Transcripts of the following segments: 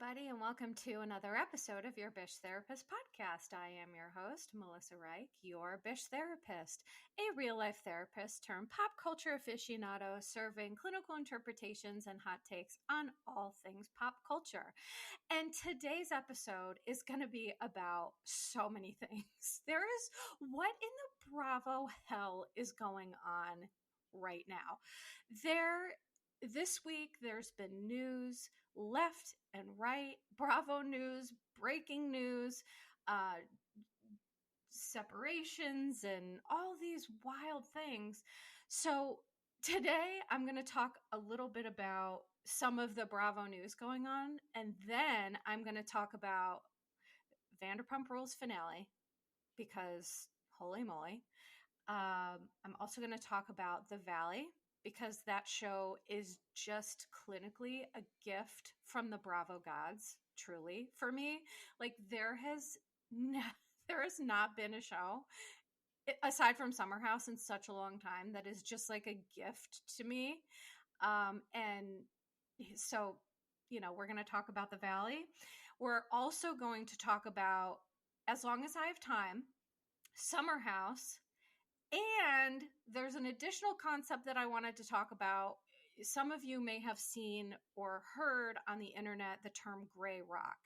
everybody, and welcome to another episode of your Bish Therapist podcast. I am your host, Melissa Reich, your Bish Therapist, a real-life therapist turned pop culture aficionado serving clinical interpretations and hot takes on all things pop culture. And today's episode is going to be about so many things. There is what in the Bravo hell is going on right now. This week, there's been news left and right, Bravo news, breaking news, separations, and all these wild things. So today, I'm going to talk a little bit about some of the Bravo news going on, and then I'm going to talk about Vanderpump Rules finale, because holy moly. I'm also going to talk about The Valley, because that show is just clinically a gift from the Bravo gods, truly, for me. Like, there has not been a show, aside from Summer House, in such a long time that is just like a gift to me. And so, we're going to talk about The Valley. We're also going to talk about, as long as I have time, Summer House. And there's an additional concept that I wanted to talk about. Some of you may have seen or heard on the internet the term gray rock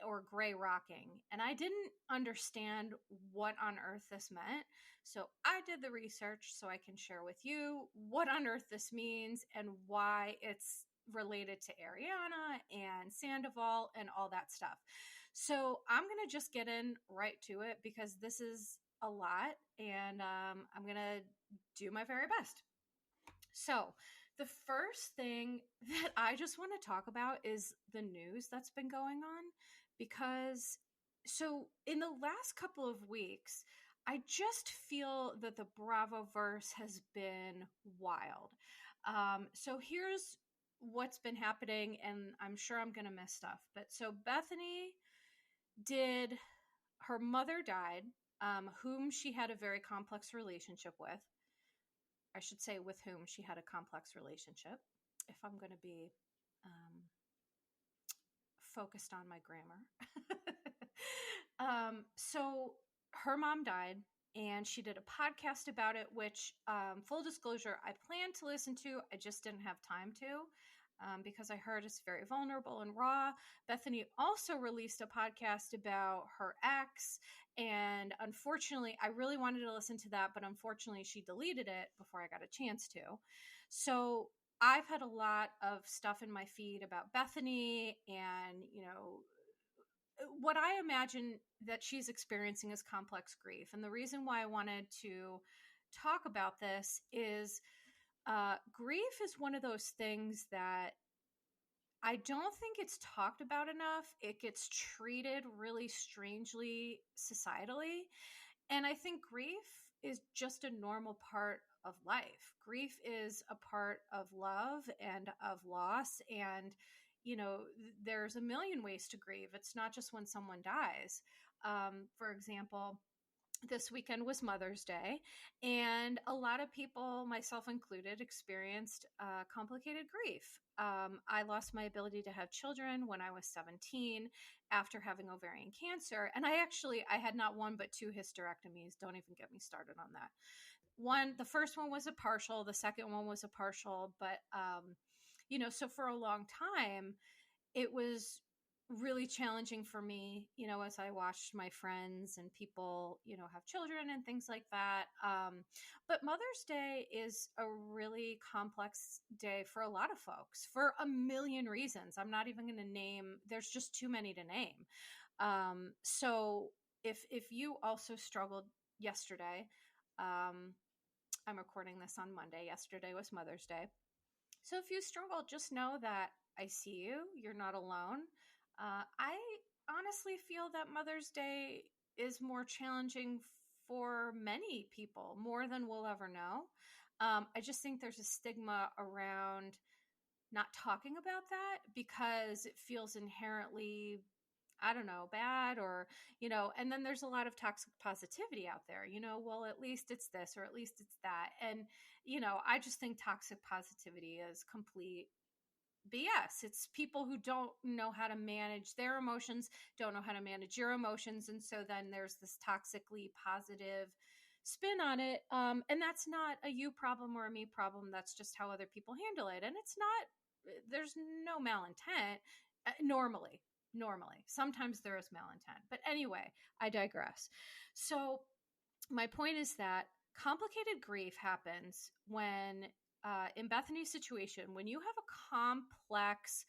or gray rocking. And I didn't understand what on earth this meant. So I did the research so I can share with you what on earth this means and why it's related to Ariana and Scandoval and all that stuff. So I'm going to just get in right to it, because this is a lot, and I'm going to do my very best. So the first thing that I just want to talk about is the news that's been going on, because so in the last couple of weeks, I just feel that the Bravoverse has been wild. So here's what's been happening, and I'm sure I'm going to miss stuff. But so Bethenny her mother died, whom she had a very complex relationship with. I should say with whom she had a complex relationship, if I'm going to be focused on my grammar. So her mom died, and she did a podcast about it, which, full disclosure, I planned to listen to. I just didn't have time to. Because I heard it's very vulnerable and raw. Bethenny also released a podcast about her ex, and unfortunately, I really wanted to listen to that, but unfortunately, she deleted it before I got a chance to. So I've had a lot of stuff in my feed about Bethenny, and, what I imagine that she's experiencing is complex grief. And the reason why I wanted to talk about this is grief is one of those things that I don't think it's talked about enough. It gets treated really strangely societally. And I think grief is just a normal part of life. Grief is a part of love and of loss. And, there's a million ways to grieve. It's not just when someone dies. For example, this weekend was Mother's Day, and a lot of people, myself included, experienced complicated grief. I lost my ability to have children when I was 17 after having ovarian cancer. And I had not one, but 2 hysterectomies. Don't even get me started on that. The first one was a partial. The second one was a partial. But, so for a long time, it was really challenging for me, as I watched my friends and people, have children and things like that. But Mother's Day is a really complex day for a lot of folks for a million reasons. I'm not even going to name, there's just too many to name. So if you also struggled yesterday, I'm recording this on Monday. Yesterday was Mother's Day. So if you struggled, just know that I see you. You're not alone. I honestly feel that Mother's Day is more challenging for many people, more than we'll ever know. I just think there's a stigma around not talking about that because it feels inherently, I don't know, bad, or, and then there's a lot of toxic positivity out there, well, at least it's this, or at least it's that. And, I just think toxic positivity is complete BS. It's people who don't know how to manage their emotions, don't know how to manage your emotions. And so then there's this toxically positive spin on it. And that's not a you problem or a me problem. That's just how other people handle it. And it's not, there's no malintent normally. Normally, sometimes there is malintent. But anyway, I digress. So, my point is that complicated grief happens when in Bethenny's situation, when you have a complex,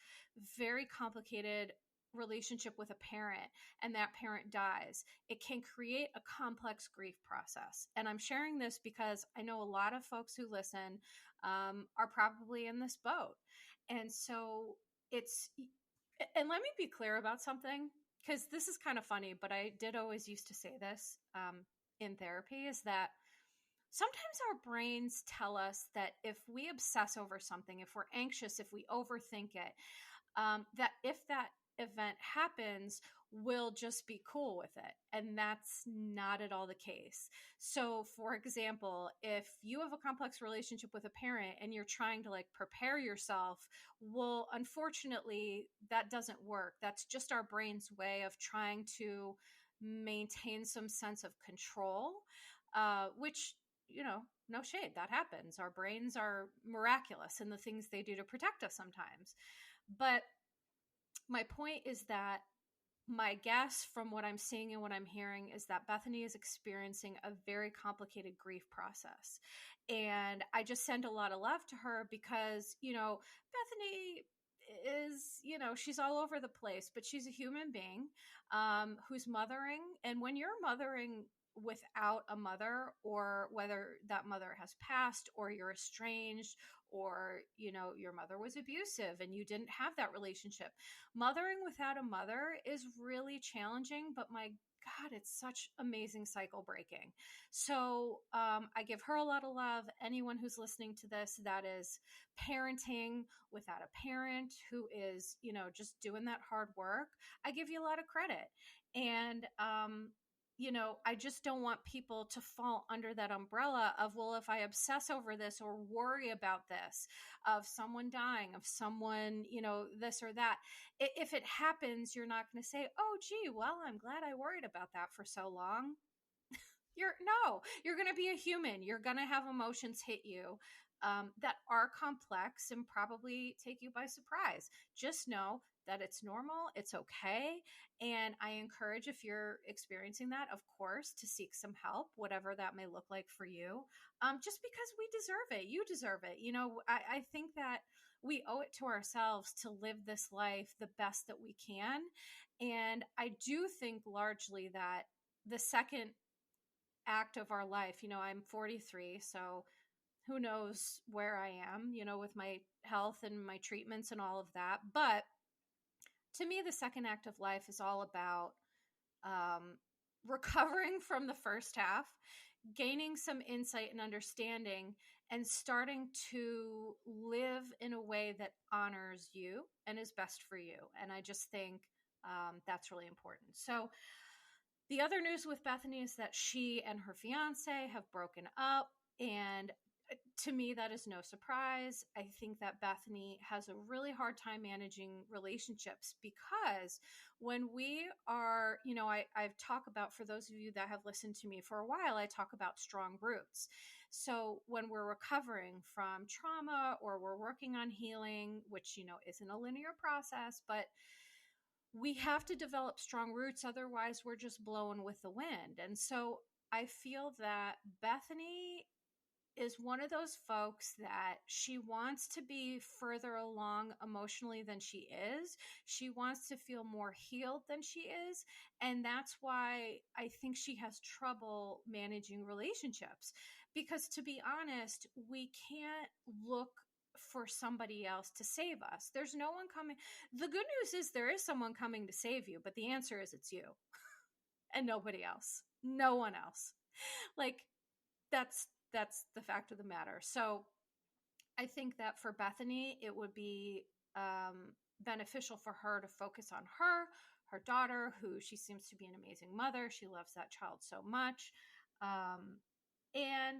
very complicated relationship with a parent and that parent dies, it can create a complex grief process. And I'm sharing this because I know a lot of folks who listen are probably in this boat. And so it's, and let me be clear about something, because this is kind of funny, but I did always used to say this in therapy, is that sometimes our brains tell us that if we obsess over something, if we're anxious, if we overthink it, that if that event happens, we'll just be cool with it. And that's not at all the case. So, for example, if you have a complex relationship with a parent and you're trying to like prepare yourself, well, unfortunately, that doesn't work. That's just our brain's way of trying to maintain some sense of control, which, you know, no shade, that happens. Our brains are miraculous in the things they do to protect us sometimes. But my point is that my guess from what I'm seeing and what I'm hearing is that Bethenny is experiencing a very complicated grief process. And I just send a lot of love to her because, you know, Bethenny is, you know, she's all over the place, but she's a human being who's mothering. And when you're mothering without a mother, or whether that mother has passed or you're estranged, or, you know, your mother was abusive and you didn't have that relationship, mothering without a mother is really challenging, but my God, it's such amazing cycle breaking. So I give her a lot of love. Anyone who's listening to this that is parenting without a parent who is, you know, just doing that hard work, I give you a lot of credit. And, you know, I just don't want people to fall under that umbrella of, well, if I obsess over this or worry about this, of someone dying, of someone, you know, this or that. If it happens, you're not going to say, oh, gee, well, I'm glad I worried about that for so long. You're going to be a human. You're going to have emotions hit you that are complex and probably take you by surprise. Just know that it's normal, it's okay. And I encourage, if you're experiencing that, of course, to seek some help, whatever that may look like for you, just because we deserve it. You deserve it. You know, I think that we owe it to ourselves to live this life the best that we can. And I do think largely that the second act of our life, you know, I'm 43, so who knows where I am, you know, with my health and my treatments and all of that. But to me, the second act of life is all about recovering from the first half, gaining some insight and understanding, and starting to live in a way that honors you and is best for you. And I just think that's really important. So, the other news with Bethenny is that she and her fiance have broken up. And to me, that is no surprise. I think that Bethenny has a really hard time managing relationships because when we are, you know, I've talked about, for those of you that have listened to me for a while, I talk about strong roots. So when we're recovering from trauma or we're working on healing, which, you know, isn't a linear process, but we have to develop strong roots. Otherwise, we're just blowing with the wind. And so I feel that Bethenny is one of those folks that she wants to be further along emotionally than she is. She wants to feel more healed than she is. And that's why I think she has trouble managing relationships. Because to be honest, we can't look for somebody else to save us. There's no one coming. The good news is there is someone coming to save you, but the answer is it's you and nobody else. No one else. Like, that's the fact of the matter. So I think that for Bethenny, it would be beneficial for her to focus on her daughter, who she seems to be an amazing mother. She loves that child so much. And,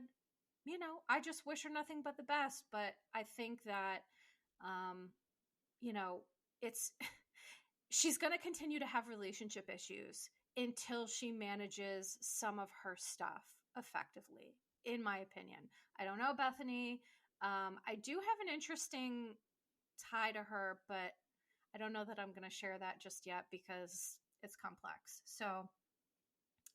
you know, I just wish her nothing but the best. But I think that you know, it's she's going to continue to have relationship issues until she manages some of her stuff effectively, in my opinion. I don't know, Bethenny. I do have an interesting tie to her, but I don't know that I'm going to share that just yet because it's complex. So,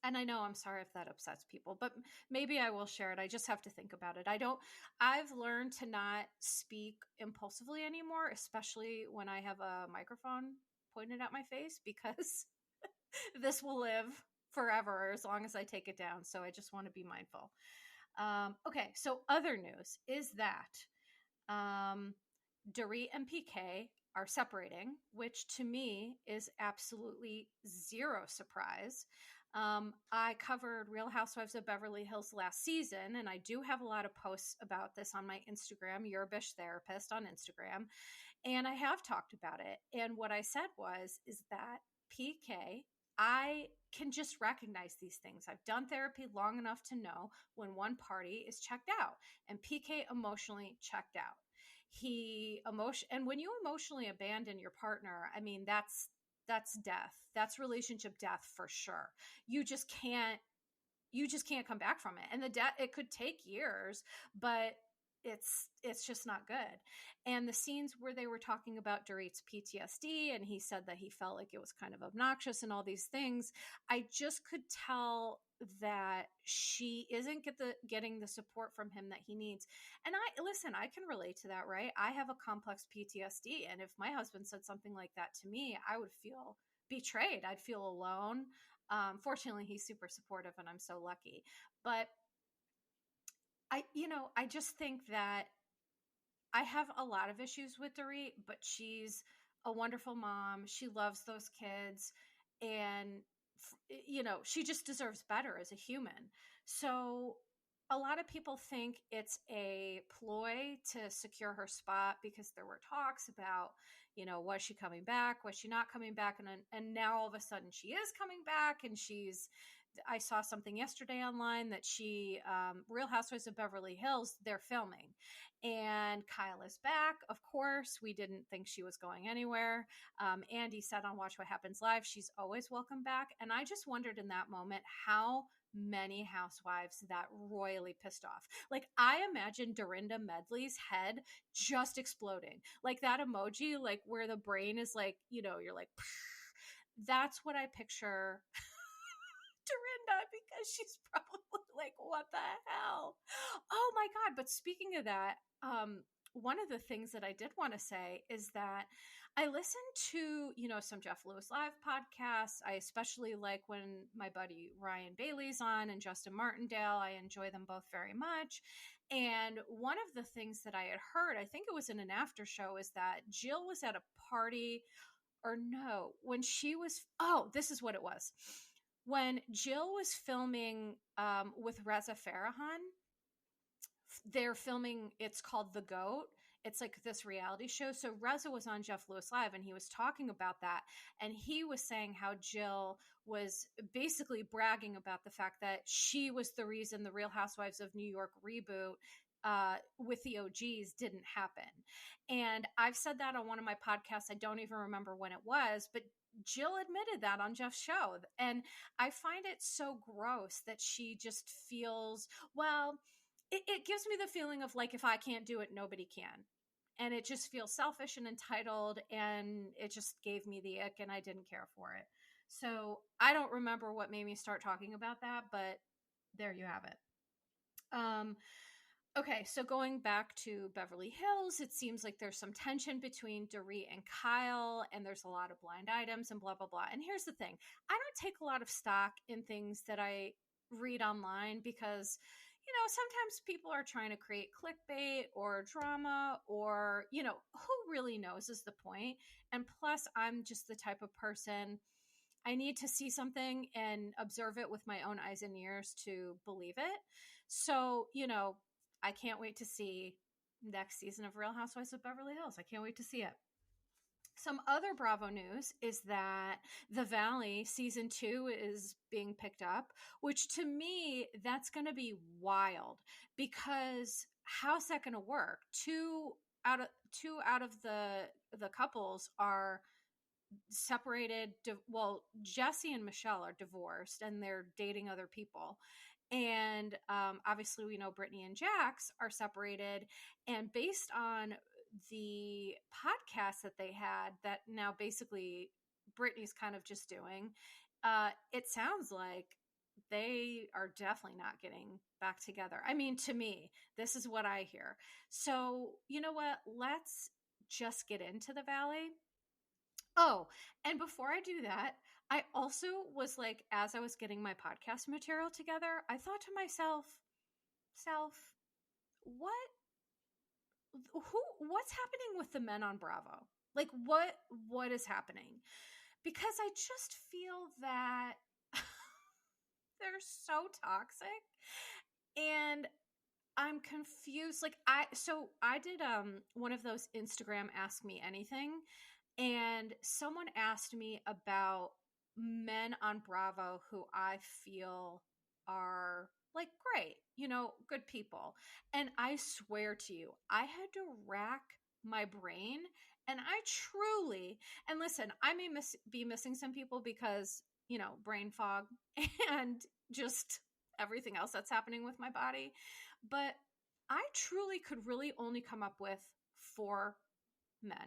and I know, I'm sorry if that upsets people, but maybe I will share it. I just have to think about it. I've learned to not speak impulsively anymore, especially when I have a microphone pointed at my face, because this will live forever as long as I take it down. So I just want to be mindful. Okay. So other news is that, Dorit and PK are separating, which to me is absolutely zero surprise. I covered Real Housewives of Beverly Hills last season, and I do have a lot of posts about this on my Instagram, RHOBH Therapist on Instagram, and I have talked about it. And what I said is that PK, I can just recognize these things. I've done therapy long enough to know when one party is checked out, and PK emotionally checked out. And when you emotionally abandon your partner, I mean, that's death. That's relationship death for sure. You just can't come back from it. And it could take years, but it's just not good. And the scenes where they were talking about Dorit's PTSD, and he said that he felt like it was kind of obnoxious and all these things, I just could tell that she isn't getting the support from him that he needs. And I can relate to that, right? I have a complex PTSD, and if my husband said something like that to me, I would feel betrayed. I'd feel alone. Fortunately, he's super supportive, and I'm so lucky. But I just think that I have a lot of issues with Dorit, but she's a wonderful mom. She loves those kids, and she just deserves better as a human. So a lot of people think it's a ploy to secure her spot, because there were talks about, was she coming back? Was she not coming back? And now all of a sudden she is coming back, and I saw something yesterday online that Real Housewives of Beverly Hills, they're filming, and Kyle is back. Of course, we didn't think she was going anywhere. Andy said on Watch What Happens Live, she's always welcome back. And I just wondered in that moment how many housewives that royally pissed off. Like, I imagine Dorinda Medley's head just exploding. Like that emoji, like where the brain is like, you're like, that's what I picture Dorinda, because she's probably like, what the hell? Oh my God. But speaking of that, one of the things that I did want to say is that I listen to, some Jeff Lewis Live podcasts. I especially like when my buddy Ryan Bailey's on, and Justin Martindale. I enjoy them both very much. And one of the things that I had heard, I think it was in an after show, is that Jill was at a party, or no, this is what it was. When Jill was filming with Reza Farahhan, they're filming, it's called The GOAT. It's like this reality show. So Reza was on Jeff Lewis Live, and he was talking about that. And he was saying how Jill was basically bragging about the fact that she was the reason the Real Housewives of New York reboot with the OGs didn't happen. And I've said that on one of my podcasts. I don't even remember when it was, but Jill admitted that on Jeff's show. And I find it so gross that she just feels, well, it gives me the feeling of like, if I can't do it, nobody can. And it just feels selfish and entitled, and it just gave me the ick, and I didn't care for it. So I don't remember what made me start talking about that, but there you have it. Okay, so going back to Beverly Hills, it seems like there's some tension between Dorit and Kyle, and there's a lot of blind items and blah, blah, blah. And here's the thing. I don't take a lot of stock in things that I read online, because sometimes people are trying to create clickbait or drama, or, who really knows is the point. And plus, I'm just the type of person, I need to see something and observe it with my own eyes and ears to believe it. So, I can't wait to see next season of Real Housewives of Beverly Hills. I can't wait to see it. Some other Bravo news is that The Valley season 2 is being picked up, which to me, that's going to be wild, because how's that going to work? Two out of the the couples are separated. Well, Jesse and Michelle are divorced and they're dating other people. And obviously, we know Brittany and Jax are separated. And based on the podcast that they had, that now basically Brittany's kind of just doing, it sounds like they are definitely not getting back together. I mean, to me, this is what I hear. So, you know what? Let's just get into the Valley. Oh, and before I do that, I also was like, as I was getting my podcast material together, I thought to myself, self, what, what's happening with the men on Bravo? Like, what is happening? Because I just feel that they're so toxic, and I'm confused. Like, I did one of those Instagram Ask Me Anything, and someone asked me about men on Bravo who I feel are like great, good people. And I swear to you, I had to rack my brain, and I truly, and listen, I may be missing some people because, brain fog and just everything else that's happening with my body. But I truly could really only come up with 4 men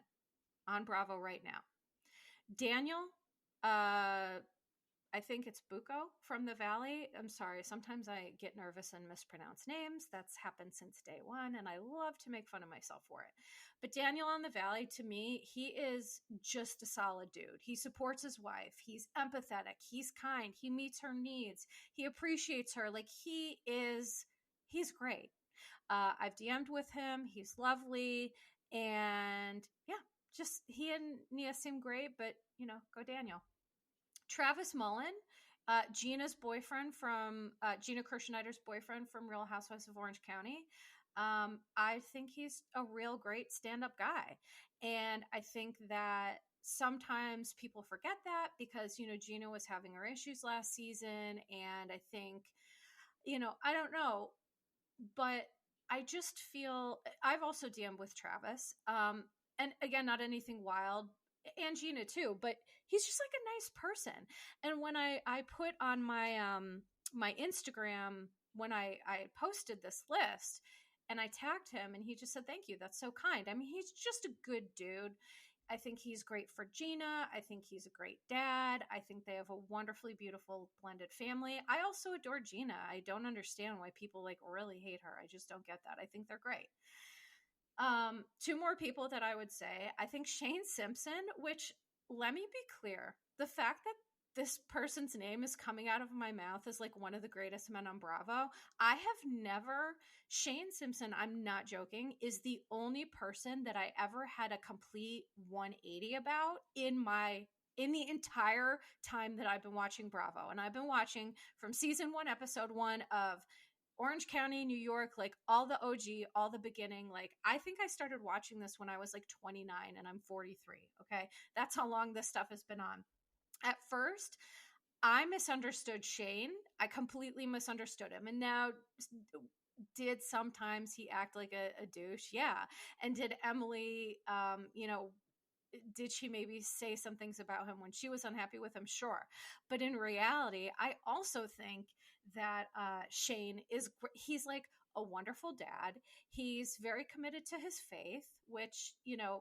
on Bravo right now. Daniel, I think it's Bucco from the Valley. I'm sorry, sometimes I get nervous and mispronounce names. That's happened since day one, and I love to make fun of myself for it. But Daniel on the Valley, to me, he is just a solid dude. He supports his wife. He's empathetic. He's kind. He meets her needs. He appreciates her. Like, he's great. I've DM'd with him. He's lovely. And yeah, just he and Nia seem great, but go Daniel. Travis Mullen, Gina's boyfriend from Gina Kirschneider's boyfriend from Real Housewives of Orange County. I think he's a real great stand-up guy. And I think that sometimes people forget that because, Gina was having her issues last season. And I think, I don't know, but I just feel I've also DM'd with Travis. And again, not anything wild, and Gina too, but he's just like a nice person. And when I put on my my Instagram, when I posted this list and I tagged him, and he just said, "Thank you. That's so kind." I mean, he's just a good dude. I think he's great for Gina. I think he's a great dad. I think they have a wonderfully beautiful blended family. I also adore Gina. I don't understand why people like really hate her. I just don't get that. I think they're great. 2 more people that I would say. I think Shane Simpson, which, let me be clear, the fact that this person's name is coming out of my mouth as like one of the greatest men on Bravo. I have never, Shane Simpson, I'm not joking, is the only person that I ever had a complete 180 about in the entire time that I've been watching Bravo. And I've been watching from season 1, episode 1 of Orange County, New York, like all the OG, all the beginning. Like, I think I started watching this when I was like 29 and I'm 43. Okay. That's how long this stuff has been on. At first, I misunderstood Shane. I completely misunderstood him. And now, did sometimes he act like a douche? Yeah. And did Emily, did she maybe say some things about him when she was unhappy with him? Sure. But in reality, I also think that Shane he's like a wonderful dad. He's very committed to his faith, which,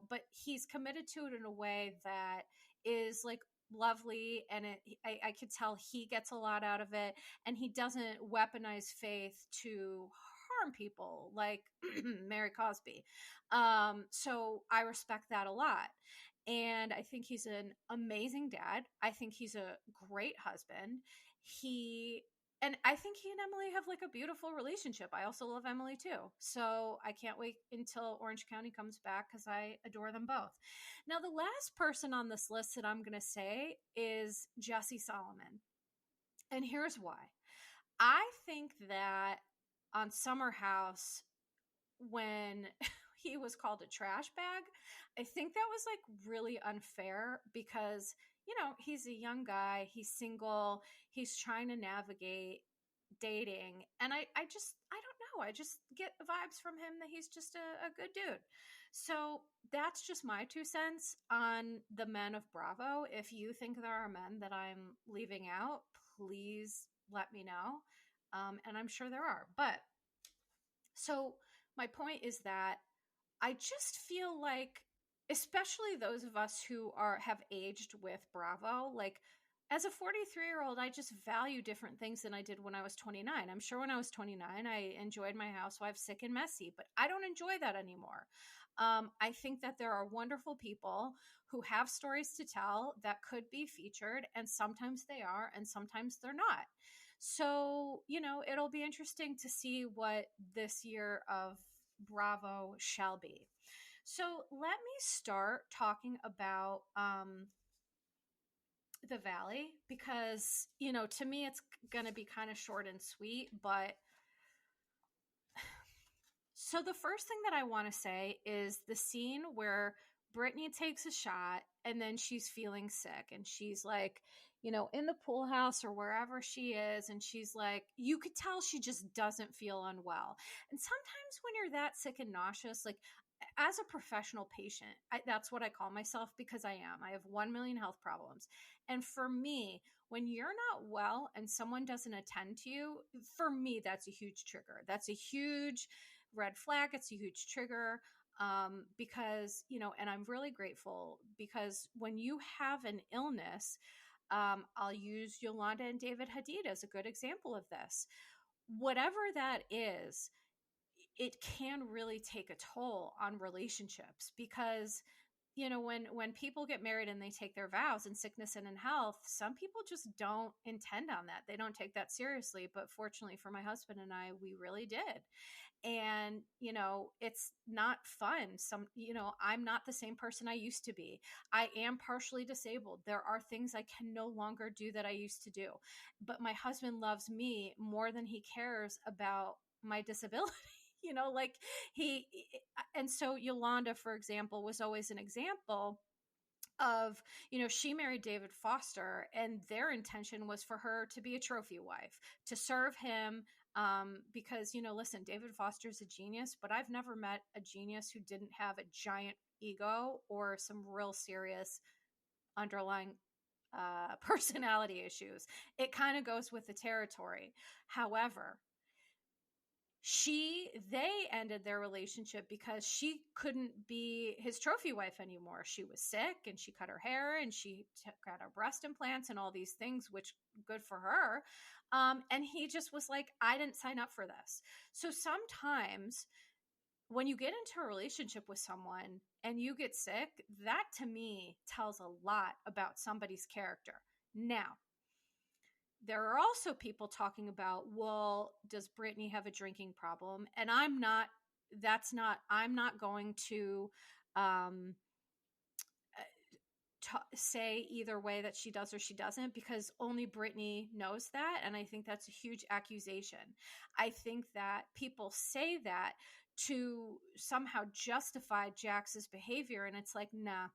but he's committed to it in a way that is like lovely. And I could tell he gets a lot out of it. And he doesn't weaponize faith to harm people like Mary Cosby. So I respect that a lot. And I think he's an amazing dad. I think he's a great husband. And I think he and Emily have like a beautiful relationship. I also love Emily too. So I can't wait until Orange County comes back because I adore them both. Now, the last person on this list that I'm going to say is Jesse Solomon. And here's why. I think that on Summer House, when he was called a trash bag, I think that was like really unfair because, he's a young guy, he's single, he's trying to navigate dating. And I don't know. I just get vibes from him that he's just a good dude. So that's just my 2 cents on the men of Bravo. If you think there are men that I'm leaving out, please let me know. And I'm sure there are. But so my point is that I just feel like, especially those of us who have aged with Bravo, like as a 43-year-old, I just value different things than I did when I was 29. I'm sure when I was 29, I enjoyed my housewife sick and messy, but I don't enjoy that anymore. I think that there are wonderful people who have stories to tell that could be featured, and sometimes they are, and sometimes they're not. So, it'll be interesting to see what this year of Bravo shall be. So let me start talking about the Valley because, to me, it's going to be kind of short and sweet. But so the first thing that I want to say is the scene where Brittany takes a shot and then she's feeling sick and she's like, in the pool house or wherever she is. And she's like, you could tell she just doesn't feel unwell. And sometimes when you're that sick and nauseous, like as a professional patient, that's what I call myself because I am. I have 1 million health problems. And for me, when you're not well and someone doesn't attend to you, for me, that's a huge trigger. That's a huge red flag. It's a huge trigger because, and I'm really grateful because when you have an illness, I'll use Yolanda and David Hadid as a good example of this. Whatever that is, it can really take a toll on relationships because when people get married and they take their vows in sickness and in health, some people just don't intend on that. They don't take that seriously. But fortunately for my husband and I, we really did. And it's not fun. I'm not the same person I used to be. I am partially disabled. There are things I can no longer do that I used to do, but my husband loves me more than he cares about my disability. Like and so Yolanda, for example, was always an example of, she married David Foster and their intention was for her to be a trophy wife, to serve him. Because, listen, David Foster's a genius, but I've never met a genius who didn't have a giant ego or some real serious underlying personality issues. It kind of goes with the territory. However, they ended their relationship because she couldn't be his trophy wife anymore. She was sick and she cut her hair and she got her breast implants and all these things, which good for her. And he just was like, I didn't sign up for this. So sometimes when you get into a relationship with someone and you get sick, that to me tells a lot about somebody's character. Now, there are also people talking about, well, does Brittany have a drinking problem? And I'm not going to say either way that she does or she doesn't, because only Brittany knows that. And I think that's a huge accusation. I think that people say that to somehow justify Jax's behavior. And it's like, nah,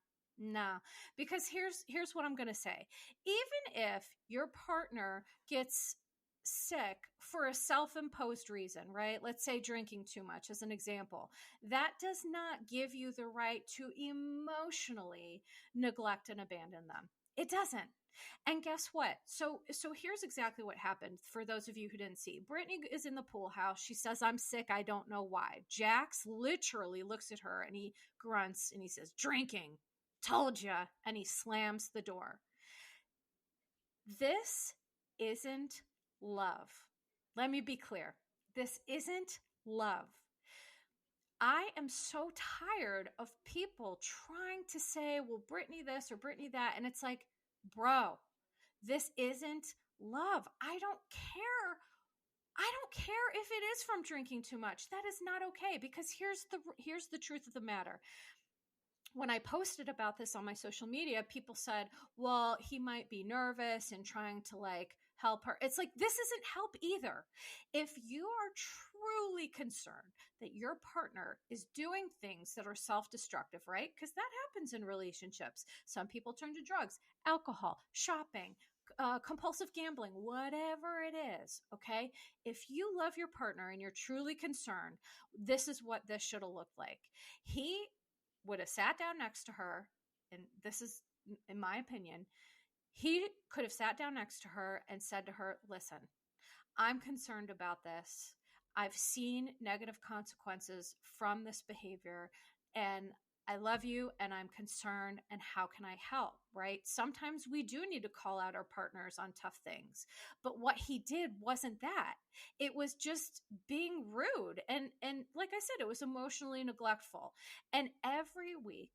because here's what I'm going to say. Even if your partner gets sick for a self-imposed reason, right? Let's say drinking too much as an example. That does not give you the right to emotionally neglect and abandon them. It doesn't. And guess what? So here's exactly what happened for those of you who didn't see. Brittany is in the pool house. She says, I'm sick. I don't know why. Jax literally looks at her and he grunts and he says, drinking. Told ya. And he slams the door. This isn't love. Let me be clear. This isn't love. I am so tired of people trying to say, well, Brittany this or Brittany that. And it's like, bro, this isn't love. I don't care. I don't care if it is from drinking too much. That is not okay, because here's the truth of the matter. When I posted about this on my social media, people said, well, he might be nervous and trying to help her. It's like, this isn't help either. If you are truly concerned that your partner is doing things that are self-destructive, right? Because that happens in relationships. Some people turn to drugs, alcohol, shopping, compulsive gambling, whatever it is. Okay. If you love your partner and you're truly concerned, this is what this should have looked like. He would have sat down next to her, and this is in my opinion, he could have sat down next to her and said to her, listen, I'm concerned about this. I've seen negative consequences from this behavior, and I love you and I'm concerned, and how can I help, right? Sometimes we do need to call out our partners on tough things, but what he did wasn't that. It was just being rude, and like I said, it was emotionally neglectful. And every week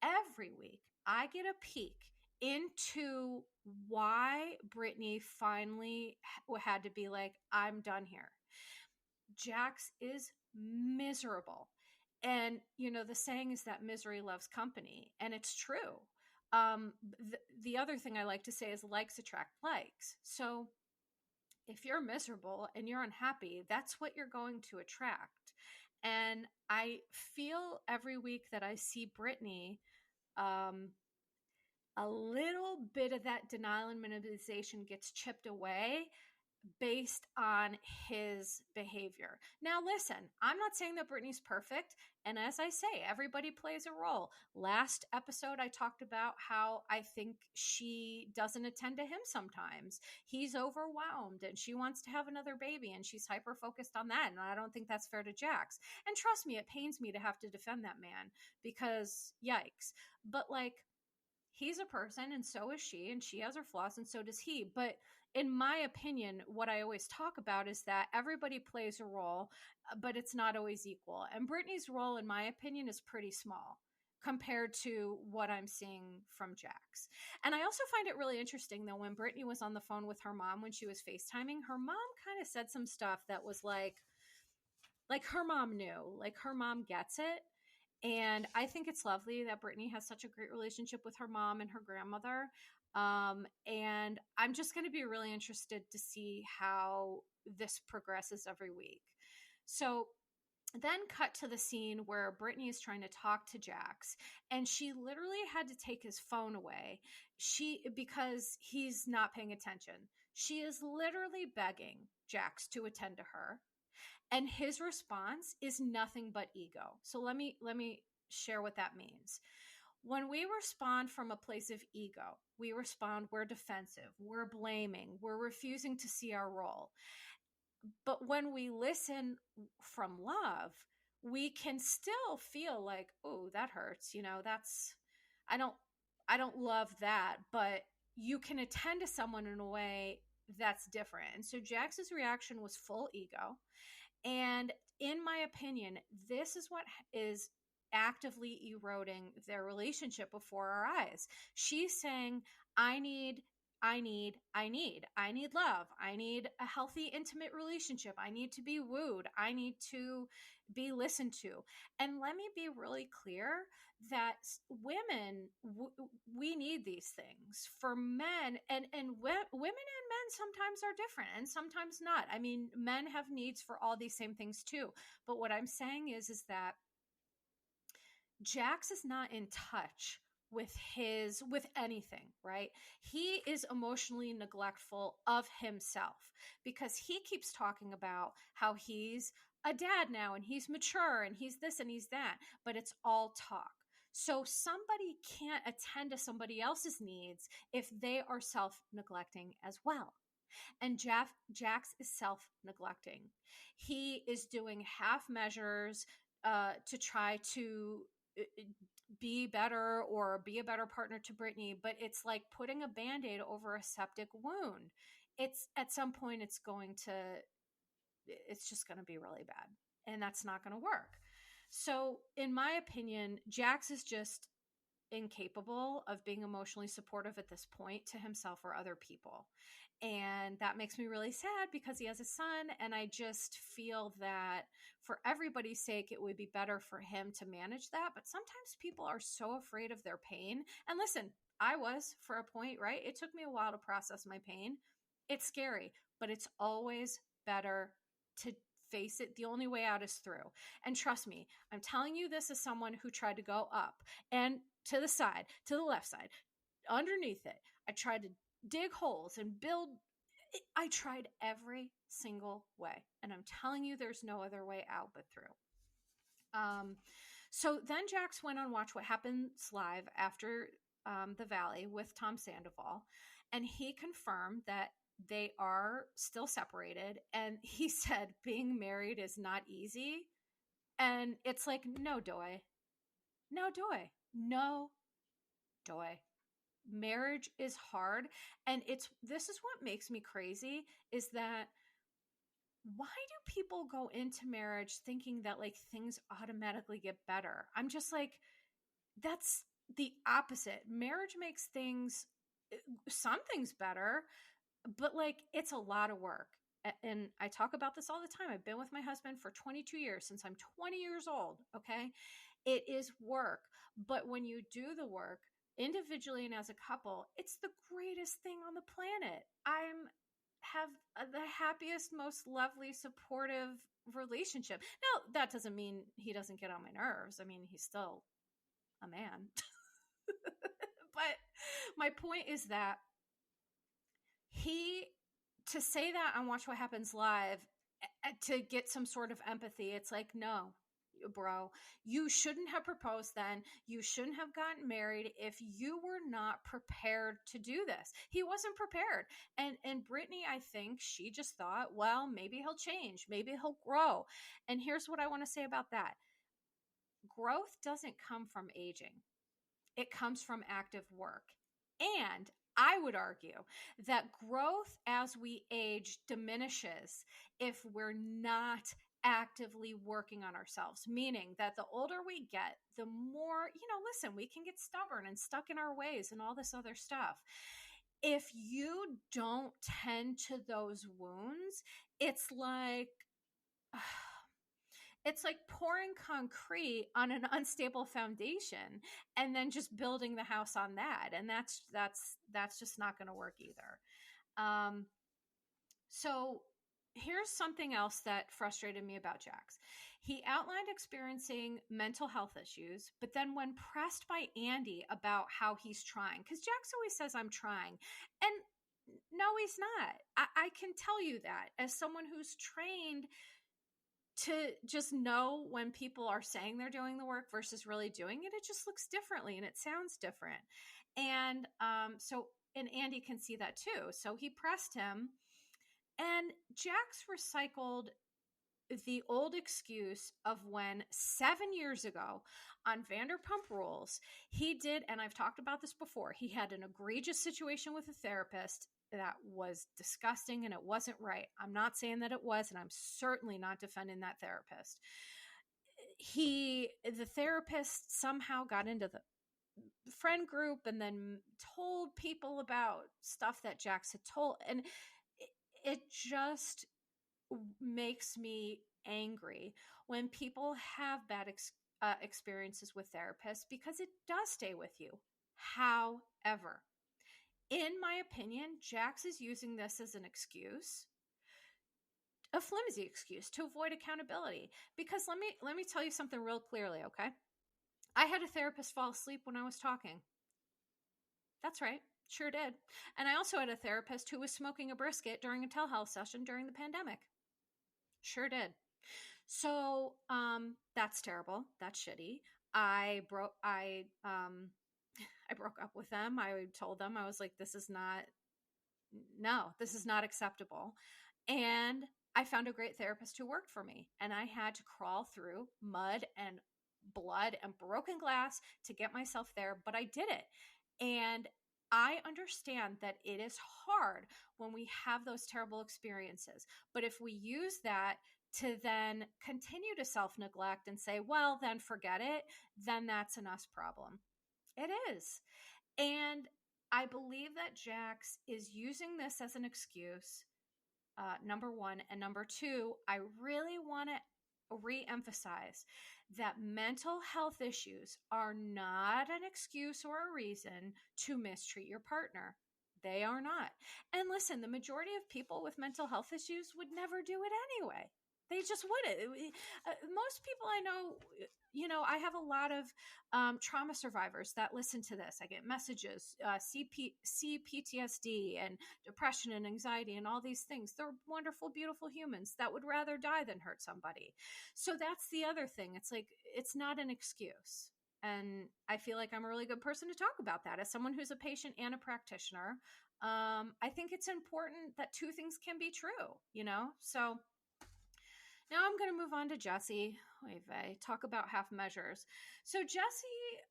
I get a peek into why Brittany finally had to be like, I'm done here. Jax is miserable. And, you know, the saying is that misery loves company, and it's true. The other thing I like to say is likes attract likes. So if you're miserable and you're unhappy, that's what you're going to attract. And I feel every week that I see Brittany, um, a little bit of that denial and minimization gets chipped away based on his behavior. Now, listen, I'm not saying that Brittany's perfect. And as I say, everybody plays a role. Last episode, I talked about how I think she doesn't attend to him sometimes. He's overwhelmed and she wants to have another baby and she's hyper focused on that. And I don't think that's fair to Jax. And trust me, it pains me to have to defend that man because yikes. But like, he's a person and so is she, and she has her flaws and so does he. But in my opinion, what I always talk about is that everybody plays a role, but it's not always equal. And Brittany's role, in my opinion, is pretty small compared to what I'm seeing from Jax. And I also find it really interesting though, when Brittany was on the phone with her mom, when she was FaceTiming, her mom kind of said some stuff that was like her mom knew, like her mom gets it. And I think it's lovely that Brittany has such a great relationship with her mom and her grandmother. And I'm just going to be really interested to see how this progresses every week. So then cut to the scene where Brittany is trying to talk to Jax, and she literally had to take his phone away because he's not paying attention. She is literally begging Jax to attend to her. And his response is nothing but ego. So let me share what that means. When we respond from a place of ego, we respond, we're defensive, we're blaming, we're refusing to see our role. But when we listen from love, we can still feel like, oh, that hurts. You know, I don't love that, but you can attend to someone in a way that's different. And so Jax's reaction was full ego. And in my opinion, this is what is actively eroding their relationship before our eyes. She's saying, I need love. I need a healthy, intimate relationship. I need to be wooed. I need to be listened to. And let me be really clear that women, we need these things. For men, and women and men sometimes are different and sometimes not. I mean, men have needs for all these same things too. But what I'm saying is that Jax is not in touch with anything, right? He is emotionally neglectful of himself because he keeps talking about how he's a dad now and he's mature and he's this and he's that, but it's all talk. So somebody can't attend to somebody else's needs if they are self-neglecting as well. And Jax is self-neglecting. He is doing half measures to try to be better or be a better partner to Brittany, but it's like putting a Band-Aid over a septic wound. It's at some point it's just going to be really bad, and that's not going to work. So in my opinion, Jax is just incapable of being emotionally supportive at this point to himself or other people. And that makes me really sad because he has a son. And I just feel that for everybody's sake, it would be better for him to manage that. But sometimes people are so afraid of their pain. And listen, I was for a point, right? It took me a while to process my pain. It's scary, but it's always better to face it. The only way out is through. And trust me, I'm telling you this as someone who tried to go up and to the side, to the left side, underneath it. I tried to dig holes and build. I tried every single way. And I'm telling you, there's no other way out but through. So then Jax went on Watch What Happens Live after the Valley with Tom Sandoval, and he confirmed that they are still separated. And he said being married is not easy. And it's like, no, Doy. No, Doy. No, Doy. Marriage is hard. And this is what makes me crazy is that why do people go into marriage thinking that like things automatically get better? I'm just like, that's the opposite. Marriage makes some things better, but like it's a lot of work. And I talk about this all the time. I've been with my husband for 22 years, since I'm 20 years old. Okay. It is work. But when you do the work individually and as a couple, it's the greatest thing on the planet. Have the happiest, most lovely, supportive relationship. Now, that doesn't mean he doesn't get on my nerves. I mean, he's still a man. But my point is that to say that on Watch What Happens Live, to get some sort of empathy, it's like, no, bro, you shouldn't have proposed then. You shouldn't have gotten married if you were not prepared to do this. He wasn't prepared. And Brittany, I think she just thought, well, maybe he'll change. Maybe he'll grow. And here's what I want to say about that. Growth doesn't come from aging. It comes from active work. And I would argue that growth as we age diminishes if we're not actively working on ourselves, meaning that the older we get, the more, listen, we can get stubborn and stuck in our ways and all this other stuff. If you don't tend to those wounds, it's like pouring concrete on an unstable foundation and then just building the house on that. And that's just not going to work either. So here's something else that frustrated me about Jax. He outlined experiencing mental health issues, but then when pressed by Andy about how he's trying, because Jax always says, I'm trying. And no, he's not. I can tell you that as someone who's trained to just know when people are saying they're doing the work versus really doing it. It just looks differently and it sounds different. And and Andy can see that too. So he pressed him, and Jax recycled the old excuse of when 7 years ago on Vanderpump Rules, he did, and I've talked about this before, he had an egregious situation with a therapist that was disgusting and it wasn't right. I'm not saying that it was, and I'm certainly not defending that therapist. The therapist somehow got into the friend group and then told people about stuff that Jax had told, and it just makes me angry when people have bad experiences with therapists, because it does stay with you. However, in my opinion, Jax is using this as an excuse, a flimsy excuse, to avoid accountability. Because let me tell you something real clearly, okay? I had a therapist fall asleep when I was talking. That's right. Sure did. And I also had a therapist who was smoking a brisket during a telehealth session during the pandemic. Sure did. So that's terrible. That's shitty. I broke up with them. I told them, I was like, this is not acceptable. And I found a great therapist who worked for me. And I had to crawl through mud and blood and broken glass to get myself there, but I did it. And I understand that it is hard when we have those terrible experiences. But if we use that to then continue to self-neglect and say, well, then forget it, then that's an us problem. It is. And I believe that Jax is using this as an excuse, number one. And number two, I really want to re-emphasize that mental health issues are not an excuse or a reason to mistreat your partner. They are not. And listen, the majority of people with mental health issues would never do it anyway. They just wouldn't. Most people I know, I have a lot of trauma survivors that listen to this. I get messages, CPTSD and depression and anxiety and all these things. They're wonderful, beautiful humans that would rather die than hurt somebody. So that's the other thing. It's like, it's not an excuse. And I feel like I'm a really good person to talk about that as someone who's a patient and a practitioner. I think it's important that two things can be true, So now I'm going to move on to Jesse. Talk about half measures. So Jesse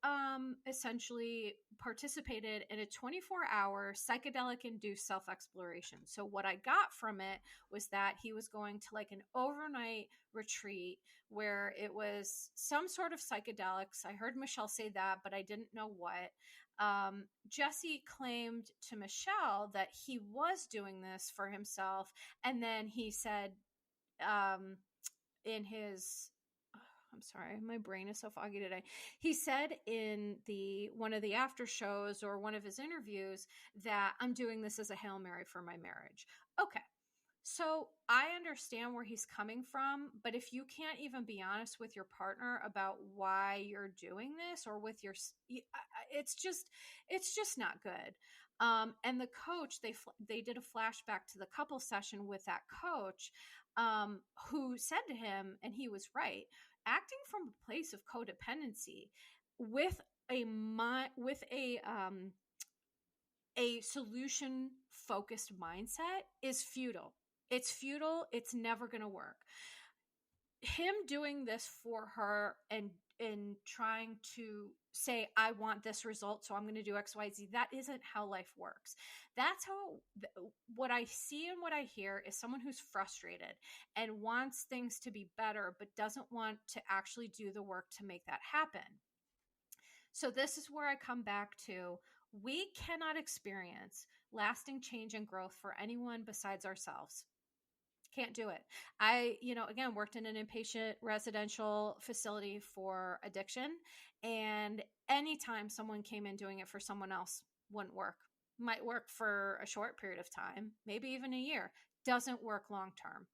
essentially participated in a 24-hour psychedelic-induced self-exploration. So what I got from it was that he was going to like an overnight retreat where it was some sort of psychedelics. I heard Michelle say that, but I didn't know what. Jesse claimed to Michelle that he was doing this for himself. And then he said, in his, I'm sorry, my brain is so foggy today. He said in one of the after shows or one of his interviews that I'm doing this as a Hail Mary for my marriage. Okay. So I understand where he's coming from, but if you can't even be honest with your partner about why you're doing this or with it's just not good. And the coach, they did a flashback to the couple session with that coach, who said to him, and he was right, acting from a place of codependency with a solution focused mindset is futile. It's futile. It's never going to work. Him doing this for her and trying to say, I want this result, so I'm going to do X, Y, Z. That isn't how life works. That's how, what I see and what I hear is someone who's frustrated and wants things to be better, but doesn't want to actually do the work to make that happen. So this is where I come back to, we cannot experience lasting change and growth for anyone besides ourselves. Can't do it. I, again, worked in an inpatient residential facility for addiction. And anytime someone came in doing it for someone else wouldn't work. Might work for a short period of time, maybe even a year. Doesn't work long term.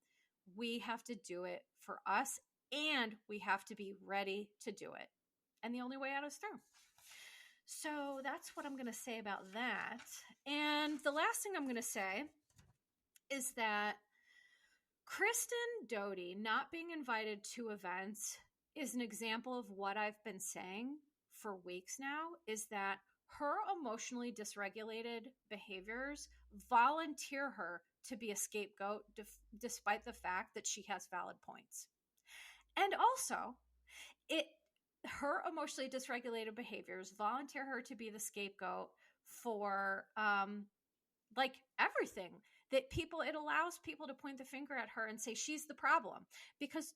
We have to do it for us, and we have to be ready to do it. And the only way out is through. So that's what I'm going to say about that. And the last thing I'm going to say is that Kristen Doty not being invited to events is an example of what I've been saying for weeks now, is that her emotionally dysregulated behaviors volunteer her to be a scapegoat despite the fact that she has valid points. And also, her emotionally dysregulated behaviors volunteer her to be the scapegoat for like everything. It allows people to point the finger at her and say she's the problem, because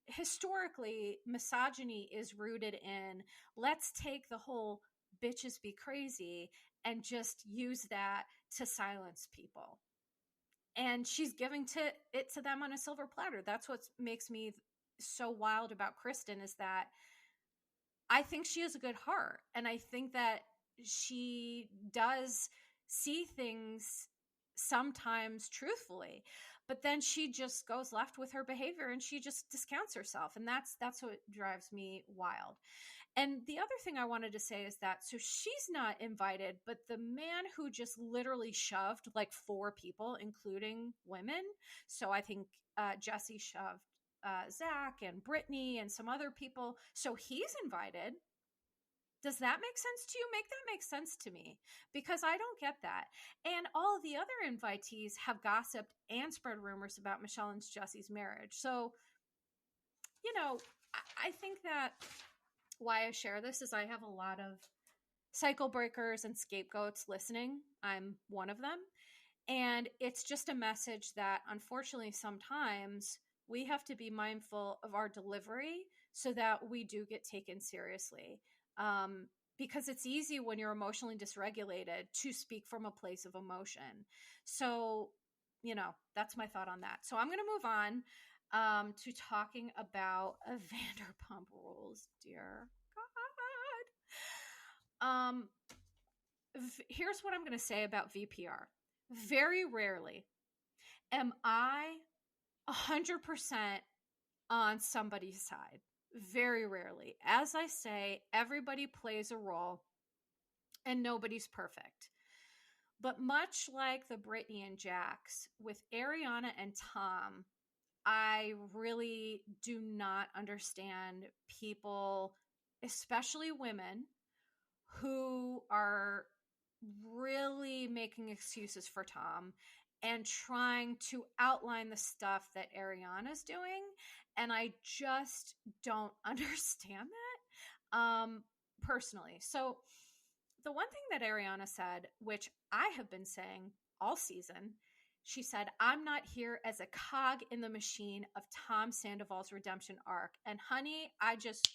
historically misogyny is rooted in, let's take the whole bitches be crazy and just use that to silence people. And she's giving it to them on a silver platter. That's what makes me so wild about Kristen, is that I think she has a good heart, and I think that she does see things sometimes truthfully, but then she just goes left with her behavior and she just discounts herself. And that's what drives me wild. And the other thing I wanted to say is that, so she's not invited, but the man who just literally shoved like 4 people, including women. So I think Jesse shoved Zach and Brittany and some other people. So he's invited. Does that make sense to you? Make that make sense to me, because I don't get that. And all of the other invitees have gossiped and spread rumors about Michelle and Jesse's marriage. So, I think that why I share this is I have a lot of cycle breakers and scapegoats listening. I'm one of them. And it's just a message that unfortunately sometimes we have to be mindful of our delivery so that we do get taken seriously. Because it's easy when you're emotionally dysregulated to speak from a place of emotion. So, that's my thought on that. So I'm going to move on to talking about Vanderpump Rules. Dear God. Here's what I'm going to say about VPR. Very rarely am I 100% on somebody's side. Very rarely. As I say, everybody plays a role and nobody's perfect. But much like the Brittany and Jax, with Ariana and Tom, I really do not understand people, especially women, who are really making excuses for Tom and trying to outline the stuff that Ariana's doing. And I just don't understand that personally. So, the one thing that Ariana said, which I have been saying all season, she said, I'm not here as a cog in the machine of Tom Sandoval's redemption arc. And honey, I just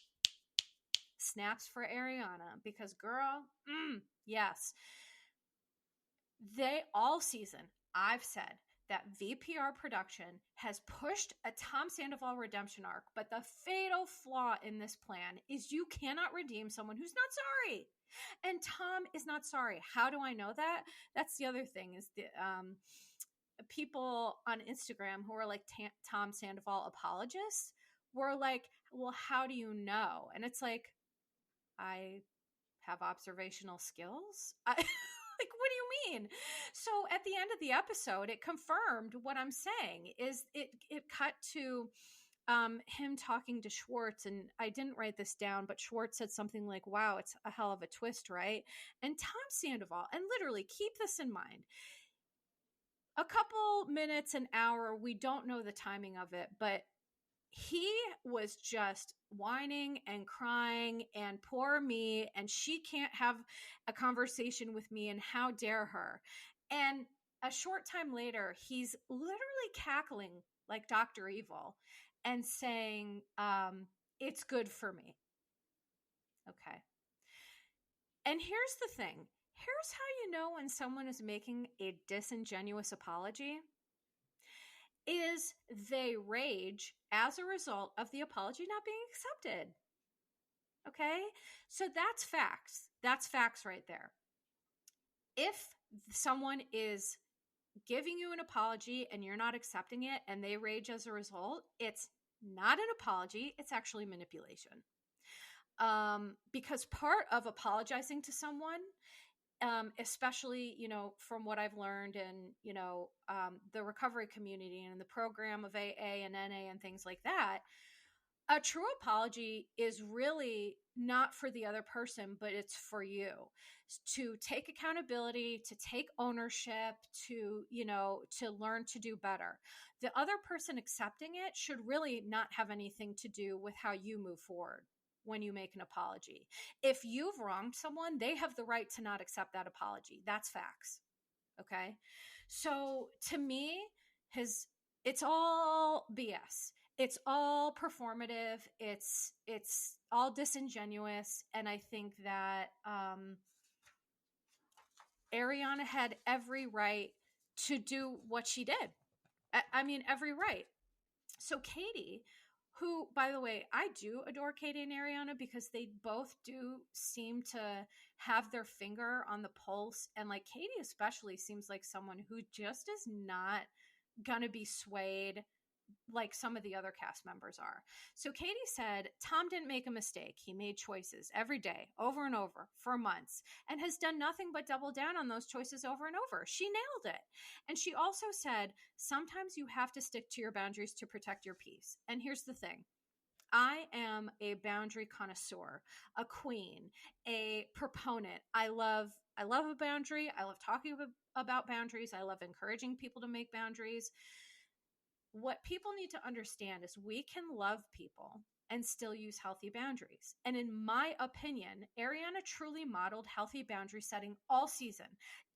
snaps for Ariana because, girl, yes. They all season, I've said that VPR production has pushed a Tom Sandoval redemption arc, but the fatal flaw in this plan is you cannot redeem someone who's not sorry. And Tom is not sorry. How do I know that? That's the other thing is the people on Instagram who are like Tom Sandoval apologists were like, well, how do you know? And it's like, I have observational skills. Like, what do you mean? So at the end of the episode, it confirmed what I'm saying is it cut to him talking to Schwartz, and I didn't write this down, but Schwartz said something like, wow, it's a hell of a twist, right? And Tom Sandoval, and literally keep this in mind, a couple minutes, an hour, we don't know the timing of it, but he was just whining and crying and poor me, and she can't have a conversation with me, and how dare her. And a short time later, he's literally cackling like Dr. Evil and saying, it's good for me. Okay. And here's the thing. Here's how you know when someone is making a disingenuous apology is they rage as a result of the apology not being accepted. Okay? So that's facts. That's facts right there. If someone is giving you an apology and you're not accepting it and they rage as a result, it's not an apology, it's actually manipulation. Because part of apologizing to someone, especially, from what I've learned in, the recovery community and the program of AA and NA and things like that, a true apology is really not for the other person, but it's for you to take accountability, to take ownership, to learn to do better. The other person accepting it should really not have anything to do with how you move forward when you make an apology. If you've wronged someone, they have the right to not accept that apology. That's facts. Okay. So to me, it's all BS. It's all performative. It's all disingenuous. And I think that Ariana had every right to do what she did. I mean, every right. So Katie, who, by the way, I do adore Katie and Ariana because they both do seem to have their finger on the pulse. And like Katie especially seems like someone who just is not gonna be swayed like some of the other cast members are. So Katie said, Tom didn't make a mistake. He made choices every day, over and over, for months, and has done nothing but double down on those choices over and over. She nailed it. And she also said, sometimes you have to stick to your boundaries to protect your peace. And here's the thing. I am a boundary connoisseur, a queen, a proponent. I love a boundary. I love talking about boundaries. I love encouraging people to make boundaries. What people need to understand is we can love people and still use healthy boundaries. And in my opinion, Ariana truly modeled healthy boundary setting all season,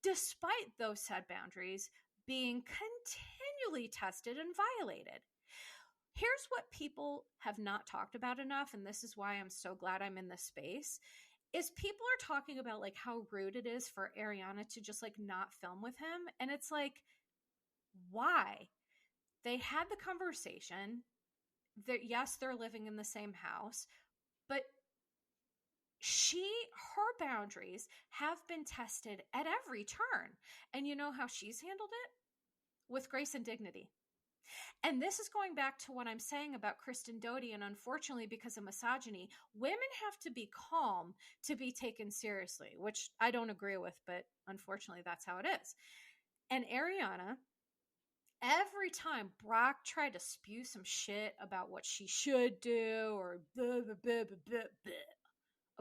despite those said boundaries being continually tested and violated. Here's what people have not talked about enough, and this is why I'm so glad I'm in this space, is people are talking about like how rude it is for Ariana to just like not film with him. And it's like, why? They had the conversation that yes, they're living in the same house, but her boundaries have been tested at every turn. And you know how she's handled it? With grace and dignity. And this is going back to what I'm saying about Kristen Doty. And unfortunately, because of misogyny, women have to be calm to be taken seriously, which I don't agree with, but unfortunately, that's how it is. And Ariana, every time Brock tried to spew some shit about what she should do or blah, blah, blah, blah, blah, blah,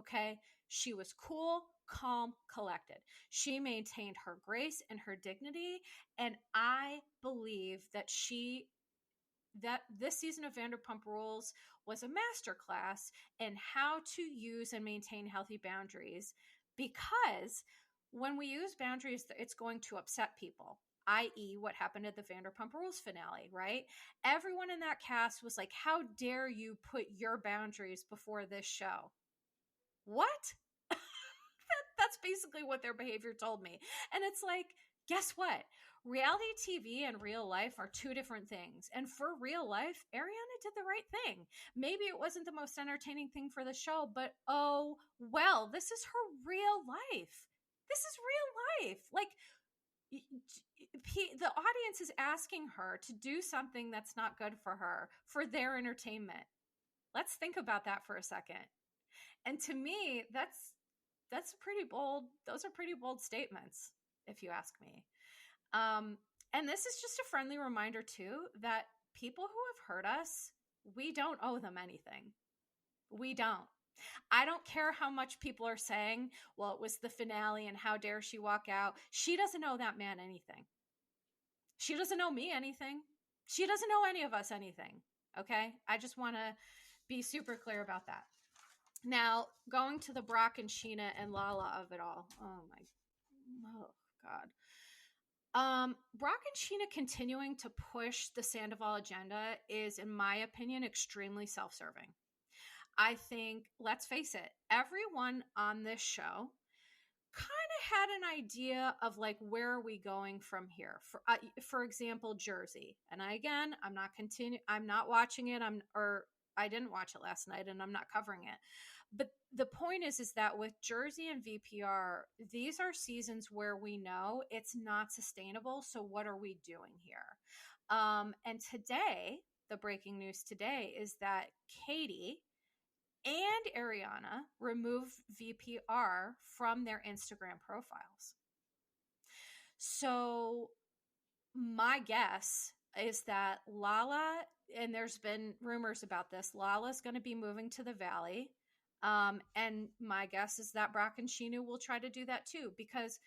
okay, she was cool, calm, collected. She maintained her grace and her dignity. And I believe that this season of Vanderpump Rules was a masterclass in how to use and maintain healthy boundaries, because when we use boundaries, it's going to upset people, i.e., what happened at the Vanderpump Rules finale, right? Everyone in that cast was like, how dare you put your boundaries before this show? What? That's basically what their behavior told me. And it's like, guess what? Reality TV and real life are two different things. And for real life, Ariana did the right thing. Maybe it wasn't the most entertaining thing for the show, but oh, well, this is her real life. This is real life. Like, the audience is asking her to do something that's not good for her for their entertainment. Let's think about that for a second. And to me, that's pretty bold. Those are pretty bold statements, if you ask me. And this is just a friendly reminder too, that people who have hurt us, we don't owe them anything. We don't. I don't care how much people are saying, well, it was the finale and how dare she walk out. She doesn't owe that man anything. She doesn't owe me anything. She doesn't owe any of us anything. Okay? I just want to be super clear about that. Now, going to the Brock and Sheena and Lala of it all. Oh God. Brock and Sheena continuing to push the Sandoval agenda is, in my opinion, extremely self-serving. I think, let's face it, everyone on this show kind of had an idea of like, where are we going from here? For example, Jersey. And I'm not watching it. I didn't watch it last night and I'm not covering it. But the point is that with Jersey and VPR, these are seasons where we know it's not sustainable. So what are we doing here? And today, the breaking news today is that Katie and Ariana remove VPR from their Instagram profiles. So my guess is that Lala, and there's been rumors about this, Lala's going to be moving to the Valley. And my guess is that Brock and Sheena will try to do that too, because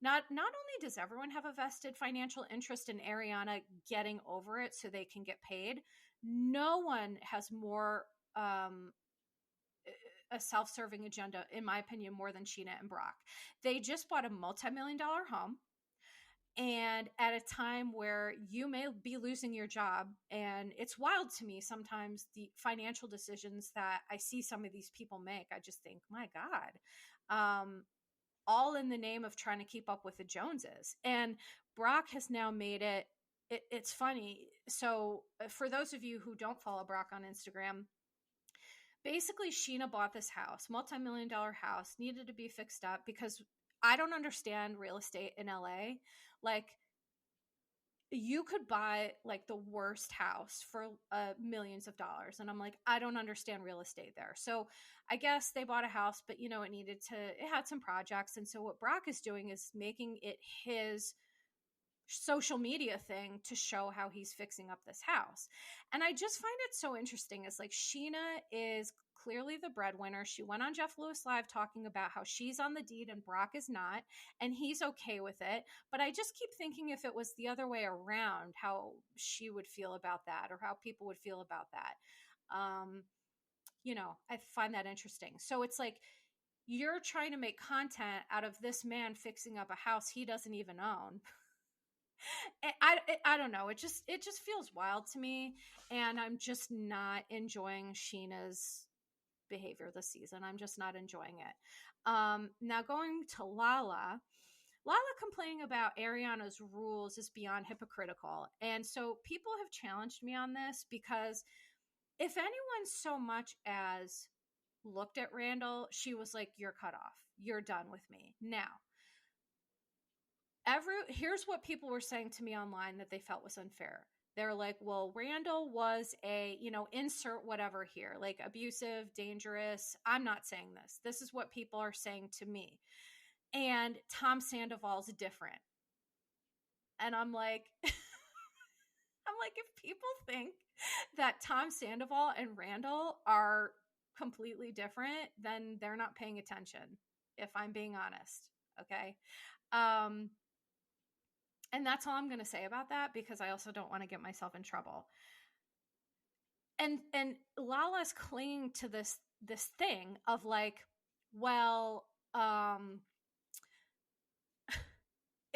not only does everyone have a vested financial interest in Ariana getting over it so they can get paid, no one has more a self-serving agenda, in my opinion, more than Sheena and Brock. They just bought a multi-million-dollar home. And at a time where you may be losing your job, and it's wild to me sometimes the financial decisions that I see some of these people make, I just think, my God, all in the name of trying to keep up with the Joneses. And Brock has now made it's funny. So for those of you who don't follow Brock on Instagram, basically Sheena bought this house, multi-million-dollar house, needed to be fixed up because I don't understand real estate in LA. Like, you could buy like the worst house for millions of dollars. And I'm like, I don't understand real estate there. So I guess they bought a house, but it had some projects. And so what Brock is doing is making it his social media thing to show how he's fixing up this house. And I just find it so interesting. It's like, Sheena is clearly the breadwinner. She went on Jeff Lewis Live talking about how she's on the deed and Brock is not, and he's okay with it. But I just keep thinking, if it was the other way around, how she would feel about that, or how people would feel about that. I find that interesting. So it's like, you're trying to make content out of this man fixing up a house he doesn't even own. I don't know. It just feels wild to me, and I'm just not enjoying Sheena's behavior this season. I'm just not enjoying it. Now going to Lala complaining about Ariana's rules is beyond hypocritical, and so people have challenged me on this, because if anyone so much as looked at Randall, she was like, "You're cut off. You're done with me now." Here's what people were saying to me online that they felt was unfair. They're like, well, Randall was a, insert whatever here, like abusive, dangerous. I'm not saying this. This is what people are saying to me. And Tom Sandoval's different. And I'm like, if people think that Tom Sandoval and Randall are completely different, then they're not paying attention, if I'm being honest. Okay. And that's all I'm going to say about that, because I also don't want to get myself in trouble. And Lala's clinging to this thing of like, well,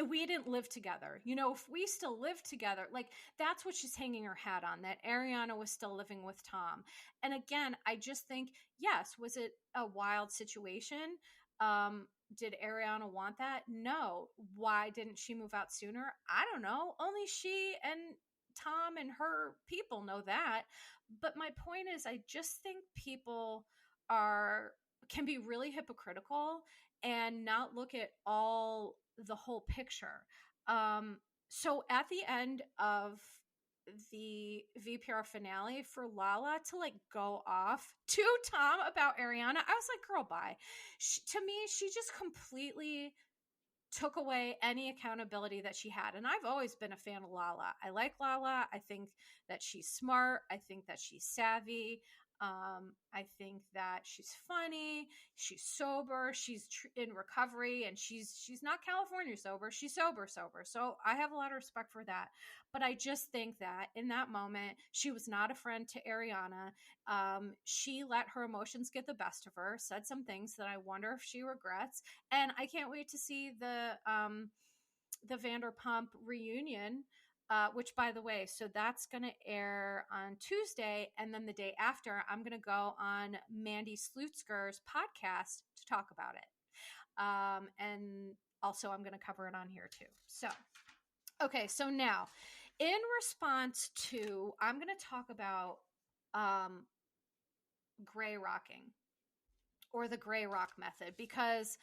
we didn't live together. If we still lived together, like that's what she's hanging her hat on, that Ariana was still living with Tom. And again, I just think, yes, was it a wild situation? Did Ariana want that? No. Why didn't she move out sooner? I don't know. Only she and Tom and her people know that. But my point is, I just think people can be really hypocritical and not look at the whole picture. So at the end of the VPR finale, for Lala to like go off to Tom about Ariana, I was like, girl, bye. To me, she just completely took away any accountability that she had. And I've always been a fan of Lala. I like Lala. I think that she's smart. I think that she's savvy. I think that she's funny. She's sober. She's in recovery, and she's not California sober. She's sober. So I have a lot of respect for that. But I just think that in that moment, she was not a friend to Ariana. She let her emotions get the best of her, said some things that I wonder if she regrets. And I can't wait to see the Vanderpump reunion, which, by the way, so that's going to air on Tuesday. And then the day after, I'm going to go on Mandy Slutzker's podcast to talk about it. And also, I'm going to cover it on here too. So, okay. So now, in response to, I'm going to talk about gray rocking, or the gray rock method, because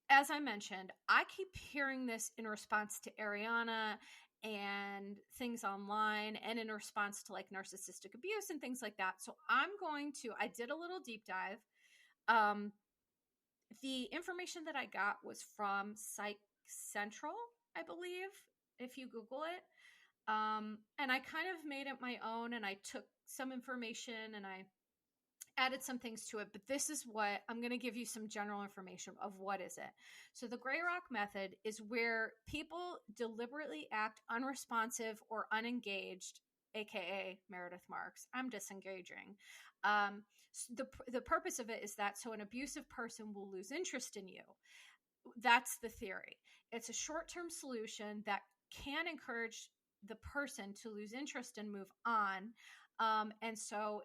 as I mentioned, I keep hearing this in response to Ariana and things online, and in response to like narcissistic abuse and things like that. So I did a little deep dive. The information that I got was from Psych Central, I believe, if you Google it. And I kind of made it my own, and I took some information and I added some things to it, but this is what I'm going to give you some general information of what is it. So the gray rock method is where people deliberately act unresponsive or unengaged, aka Meredith Marks. I'm disengaging. The purpose of it is that so an abusive person will lose interest in you. That's the theory. It's a short-term solution that can encourage the person to lose interest and move on. And so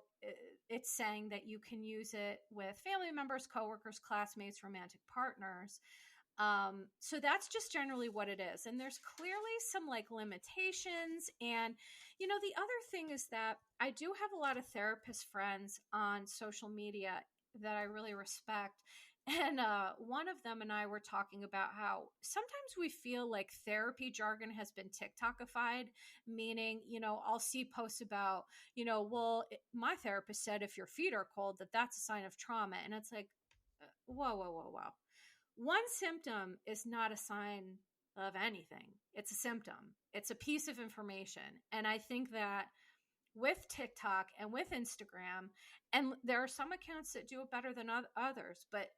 it's saying that you can use it with family members, coworkers, classmates, romantic partners. So that's just generally what it is. And there's clearly some like limitations. And, the other thing is that I do have a lot of therapist friends on social media that I really respect. And one of them and I were talking about how sometimes we feel like therapy jargon has been TikTokified, meaning, I'll see posts about, my therapist said if your feet are cold, that's a sign of trauma. And it's like, whoa. One symptom is not a sign of anything. It's a symptom. It's a piece of information. And I think that with TikTok and with Instagram, and there are some accounts that do it better than others, but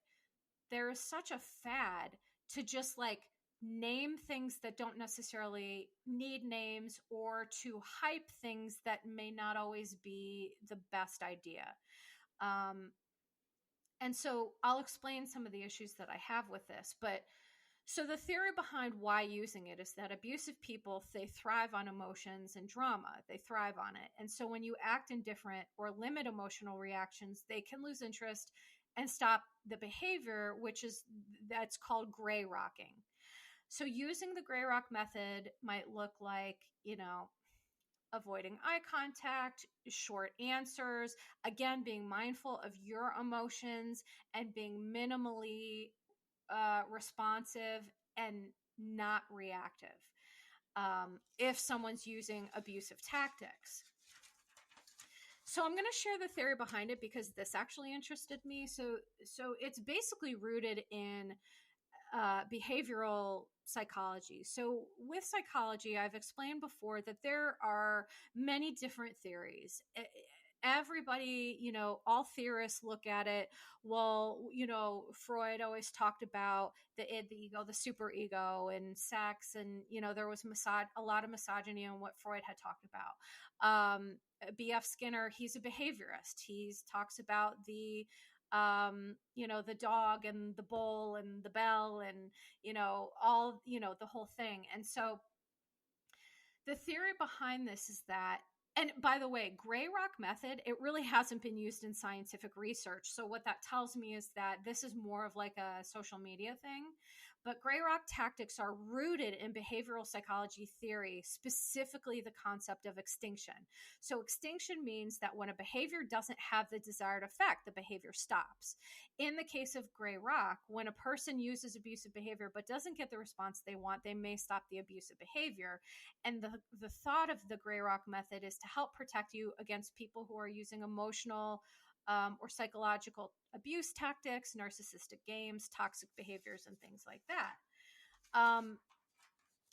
there is such a fad to just like name things that don't necessarily need names, or to hype things that may not always be the best idea. And so I'll explain some of the issues that I have with this. But so the theory behind why using it is that abusive people, they thrive on emotions and drama. They thrive on it. And so when you act indifferent or limit emotional reactions, they can lose interest and stop the behavior, that's called gray rocking. So using the gray rock method might look like, avoiding eye contact, short answers, again, being mindful of your emotions and being minimally responsive and not reactive. if someone's using abusive tactics. So I'm going to share the theory behind it because this actually interested me. So it's basically rooted in behavioral psychology. So with psychology, I've explained before that there are many different theories. Everybody, all theorists look at it. Well, Freud always talked about the id, the ego, the super ego, and sex, and there was a lot of misogyny in what Freud had talked about. B.F. Skinner, he's a behaviorist. He talks about the the dog and the bull and the bell and all the whole thing. And so the theory behind this is that, and by the way, gray rock method, it really hasn't been used in scientific research. So what that tells me is that this is more of like a social media thing. But gray rock tactics are rooted in behavioral psychology theory, specifically the concept of extinction. So extinction means that when a behavior doesn't have the desired effect, the behavior stops. In the case of gray rock, when a person uses abusive behavior but doesn't get the response they want, they may stop the abusive behavior. And the thought of the gray rock method is to help protect you against people who are using emotional or psychological abuse tactics, narcissistic games, toxic behaviors, and things like that.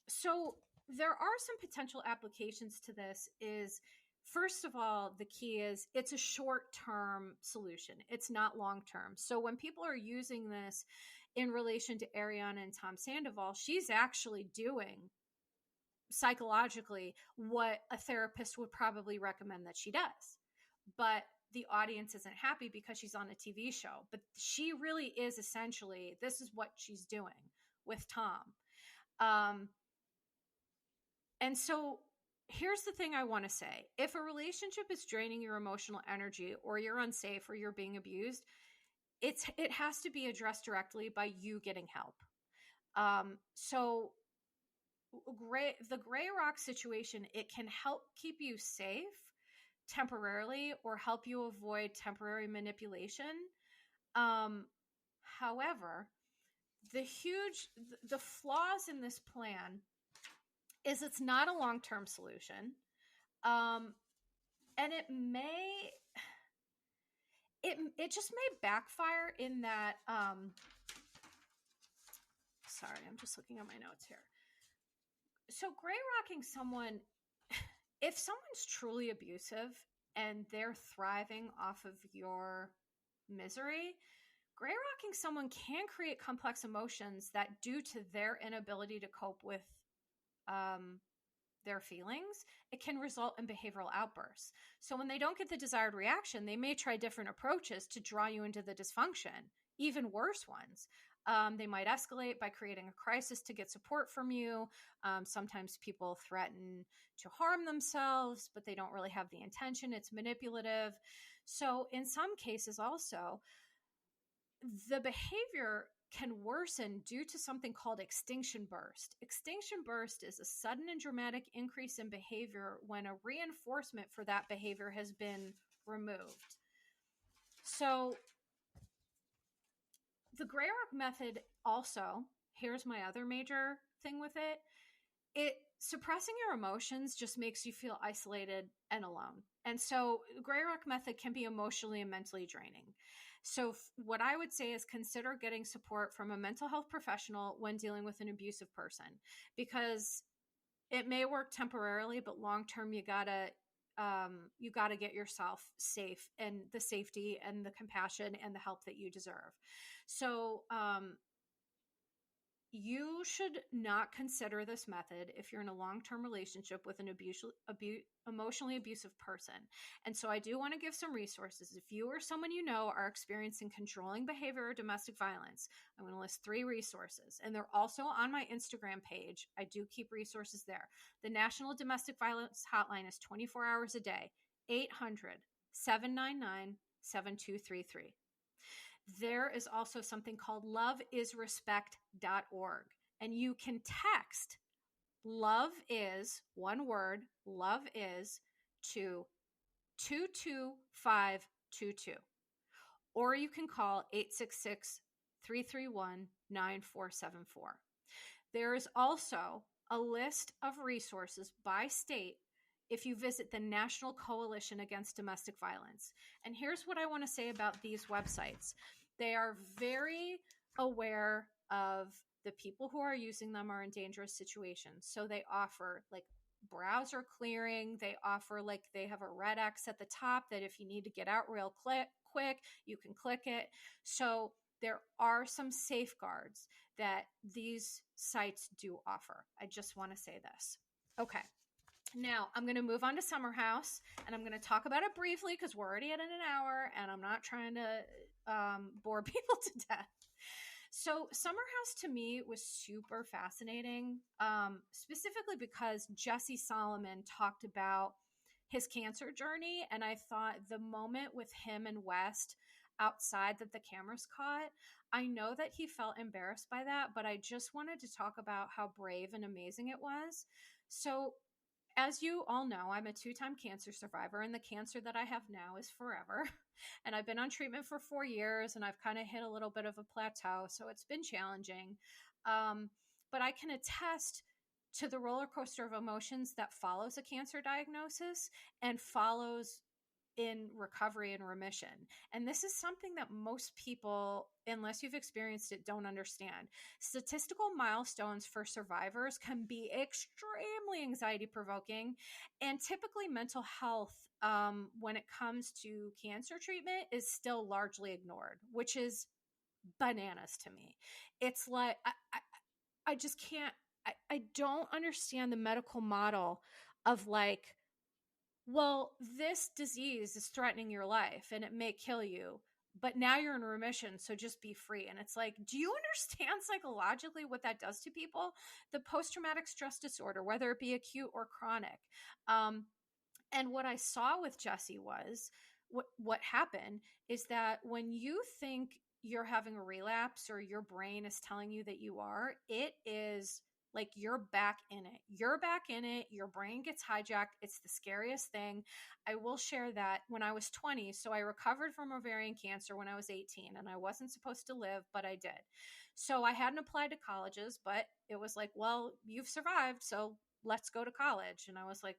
So there are some potential applications to this. First of all, the key is it's a short-term solution. It's not long-term. So when people are using this in relation to Ariana and Tom Sandoval, she's actually doing psychologically what a therapist would probably recommend that she does. But the audience isn't happy because she's on a TV show. But she really is essentially, this is what she's doing with Tom. And so here's the thing I want to say. If a relationship is draining your emotional energy, or you're unsafe, or you're being abused, it has to be addressed directly by you getting help. So the gray rock situation, it can help keep you safe temporarily or help you avoid temporary manipulation. However, the flaws in this plan is it's not a long-term solution. And it just may backfire in that, sorry, I'm just looking at my notes here. So gray rocking someone, if someone's truly abusive and they're thriving off of your misery, gray rocking someone can create complex emotions that, due to their inability to cope with their feelings, it can result in behavioral outbursts. So when they don't get the desired reaction, they may try different approaches to draw you into the dysfunction, even worse ones. They might escalate by creating a crisis to get support from you. Sometimes people threaten to harm themselves, but they don't really have the intention. It's manipulative. So in some cases also, the behavior can worsen due to something called extinction burst. Extinction burst is a sudden and dramatic increase in behavior when a reinforcement for that behavior has been removed. So the gray rock method also, here's my other major thing with it, suppressing your emotions just makes you feel isolated and alone. And so gray rock method can be emotionally and mentally draining. So what I would say is consider getting support from a mental health professional when dealing with an abusive person, because it may work temporarily, but long-term you gotta get yourself safe, and the safety and the compassion and the help that you deserve. So you should not consider this method if you're in a long-term relationship with an emotionally abusive person. And so I do want to give some resources. If you or someone you know are experiencing controlling behavior or domestic violence, I'm going to list 3 resources. And they're also on my Instagram page. I do keep resources there. The National Domestic Violence Hotline is 24 hours a day, 800-799-7233. There is also something called loveisrespect.org. And you can text love is, one word, love is, to 22522. Or you can call 866-331-9474. There is also a list of resources by state if you visit the National Coalition Against Domestic Violence. And here's what I want to say about these websites. They are very aware of the people who are using them are in dangerous situations. So they offer like browser clearing. They offer like they have a red X at the top that if you need to get out real quick, you can click it. So there are some safeguards that these sites do offer. I just want to say this. Okay. Now, I'm going to move on to Summer House, and I'm going to talk about it briefly because we're already at an hour, and I'm not trying to bore people to death. So Summer House to me was super fascinating, specifically because Jesse Solomon talked about his cancer journey, and I thought the moment with him and West outside that the cameras caught, I know that he felt embarrassed by that, but I just wanted to talk about how brave and amazing it was. So as you all know, I'm a 2-time cancer survivor, and the cancer that I have now is forever. And I've been on treatment for 4 years, and I've kind of hit a little bit of a plateau, so it's been challenging. But I can attest to the roller coaster of emotions that follows a cancer diagnosis and follows in recovery and remission. And this is something that most people, unless you've experienced it, don't understand. Statistical milestones for survivors can be extremely anxiety provoking, and typically mental health, when it comes to cancer treatment, is still largely ignored, which is bananas to me. It's like, I just can't, I don't understand the medical model of like, well, this disease is threatening your life and it may kill you, but now you're in remission, so just be free. And it's like, do you understand psychologically what that does to people? The post-traumatic stress disorder, whether it be acute or chronic. And what I saw with Jesse was what happened is that when you think you're having a relapse or your brain is telling you that you are, it is like you're back in it. You're back in it. Your brain gets hijacked. It's the scariest thing. I will share that when I was 20, so I recovered from ovarian cancer when I was 18, and I wasn't supposed to live, but I did. So I hadn't applied to colleges, but it was like, well, you've survived, so let's go to college. And I was like,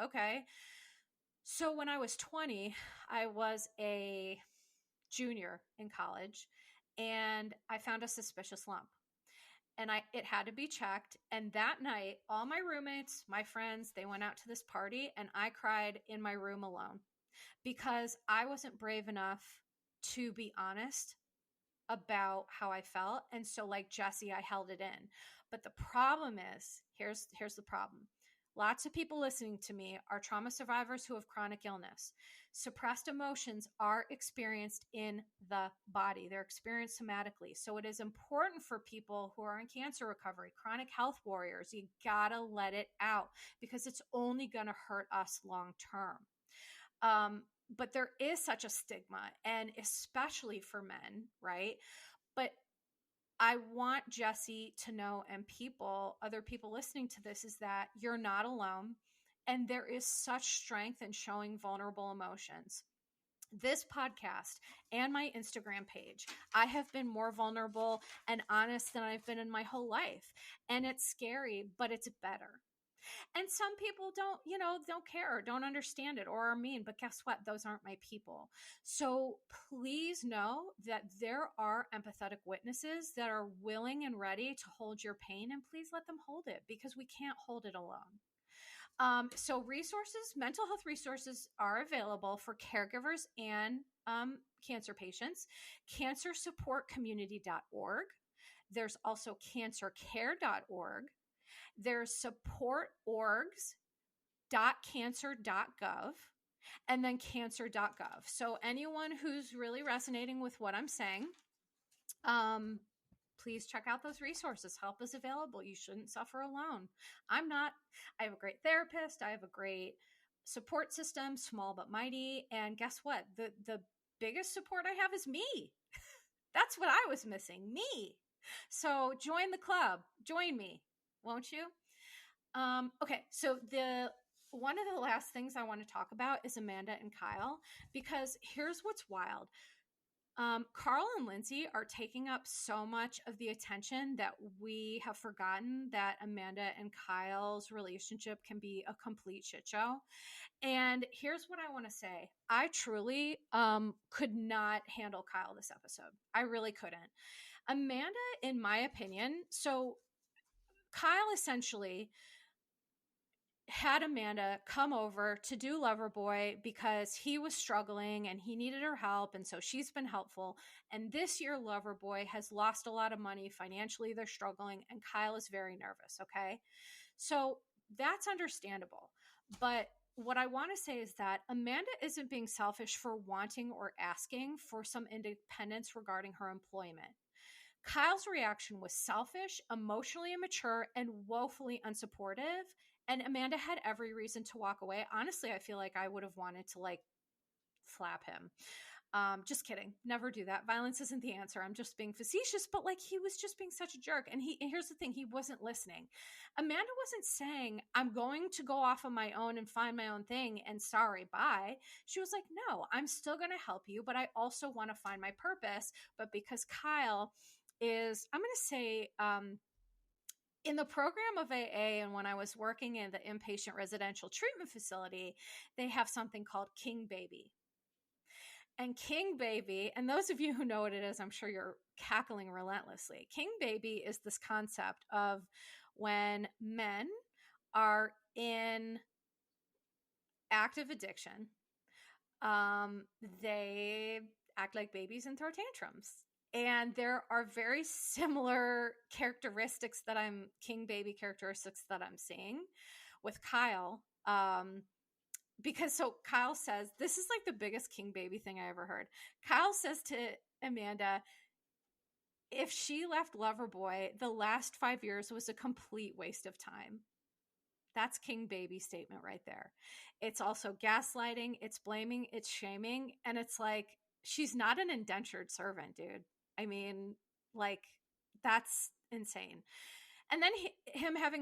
okay. So when I was 20, I was a junior in college, and I found a suspicious lump, and it had to be checked. And that night, all my roommates, my friends, they went out to this party, and I cried in my room alone because I wasn't brave enough to be honest about how I felt. And so like Jesse, I held it in. But the problem is, here's the problem. Lots of people listening to me are trauma survivors who have chronic illness. Suppressed emotions are experienced in the body. They're experienced somatically. So it is important for people who are in cancer recovery, chronic health warriors, you gotta let it out because it's only gonna hurt us long term. But there is such a stigma, and especially for men, right? But I want Jesse to know, and other people listening to this, is that you're not alone. And there is such strength in showing vulnerable emotions. This podcast and my Instagram page, I have been more vulnerable and honest than I've been in my whole life. And it's scary, but it's better. And some people don't care or don't understand it or are mean, but guess what? Those aren't my people. So please know that there are empathetic witnesses that are willing and ready to hold your pain, and please let them hold it because we can't hold it alone. So mental health resources are available for caregivers and cancer patients. Cancersupportcommunity.org. There's also cancercare.org. There's supportorgs.cancer.gov, and then cancer.gov. So anyone who's really resonating with what I'm saying, please check out those resources. Help is available. You shouldn't suffer alone. I have a great therapist. I have a great support system, small but mighty. And guess what? The biggest support I have is me. That's what I was missing, me. So join the club. Join me, won't you? Okay, so one of the last things I want to talk about is Amanda and Kyle, because here's what's wild. Carl and Lindsay are taking up so much of the attention that we have forgotten that Amanda and Kyle's relationship can be a complete shit show. And here's what I want to say. I truly could not handle Kyle this episode. I really couldn't. Amanda, in my opinion, so Kyle essentially had Amanda come over to do Loverboy because he was struggling and he needed her help. And so she's been helpful. And this year, Loverboy has lost a lot of money. Financially, they're struggling. And Kyle is very nervous. Okay. So that's understandable. But what I want to say is that Amanda isn't being selfish for wanting or asking for some independence regarding her employment. Kyle's reaction was selfish, emotionally immature, and woefully unsupportive. And Amanda had every reason to walk away. Honestly, I feel like I would have wanted to like slap him. Just kidding. Never do that. Violence isn't the answer. I'm just being facetious, but like he was just being such a jerk. And here's the thing, he wasn't listening. Amanda wasn't saying, I'm going to go off on my own and find my own thing and sorry, bye. She was like, no, I'm still going to help you, but I also want to find my purpose. But because Kyle is, I'm going to say, in the program of AA, and when I was working in the inpatient residential treatment facility, they have something called King Baby. And King Baby, and those of you who know what it is, I'm sure you're cackling relentlessly. King Baby is this concept of when men are in active addiction, they act like babies and throw tantrums. And there are very similar characteristics that King Baby characteristics that I'm seeing with Kyle. Because so Kyle says, this is like the biggest King Baby thing I ever heard. Kyle says to Amanda, if she left Loverboy, the last 5 years was a complete waste of time. That's King Baby statement right there. It's also gaslighting, it's blaming, it's shaming. And it's like, she's not an indentured servant, dude. I mean, like, that's insane. And then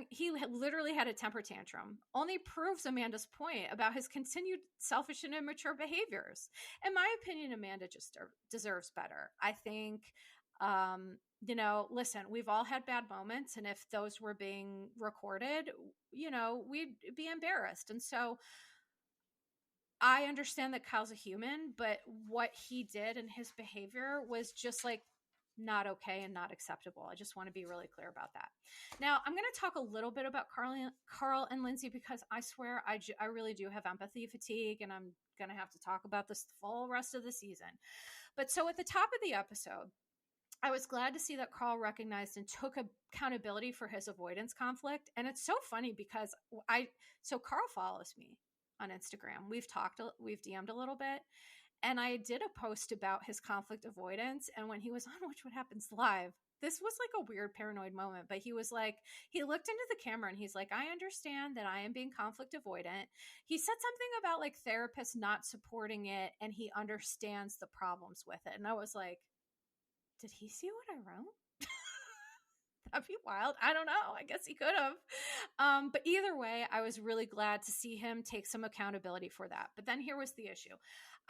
he literally had a temper tantrum only proves Amanda's point about his continued selfish and immature behaviors. In my opinion, Amanda just deserves better. I think, listen, we've all had bad moments. And if those were being recorded, we'd be embarrassed. And so I understand that Kyle's a human, but what he did and his behavior was just like not okay and not acceptable. I just want to be really clear about that. Now, I'm going to talk a little bit about Carl and Lindsay because I swear I really do have empathy fatigue and I'm going to have to talk about this the full rest of the season. But so at the top of the episode, I was glad to see that Carl recognized and took accountability for his avoidance conflict. And it's so funny because Carl follows me on Instagram. We've DM'd a little bit. And I did a post about his conflict avoidance. And when he was on Watch What Happens Live, this was like a weird paranoid moment, but he was like, he looked into the camera and he's like, I understand that I am being conflict avoidant. He said something about like therapists not supporting it and he understands the problems with it. And I was like, did he see what I wrote? That'd be wild. I don't know. I guess he could have. But either way, I was really glad to see him take some accountability for that. But then here was the issue.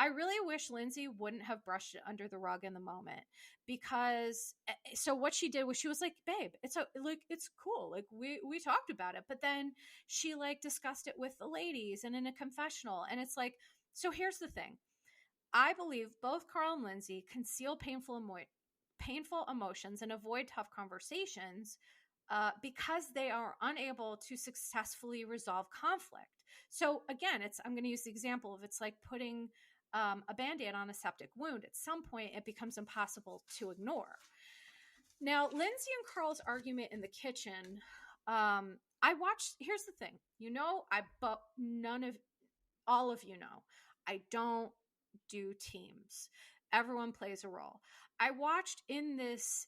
I really wish Lindsay wouldn't have brushed it under the rug in the moment because so what she did was she was like, babe, it's cool. Like we talked about it, but then she like discussed it with the ladies and in a confessional. And it's like, so here's the thing. I believe both Carl and Lindsay conceal painful emotions and avoid tough conversations because they are unable to successfully resolve conflict. So again, I'm going to use the example of it's like putting a Band-Aid on a septic wound. At some point, it becomes impossible to ignore. Now, Lindsay and Carl's argument in the kitchen, here's the thing, but all of you know, I don't do teams. Everyone plays a role. I watched in this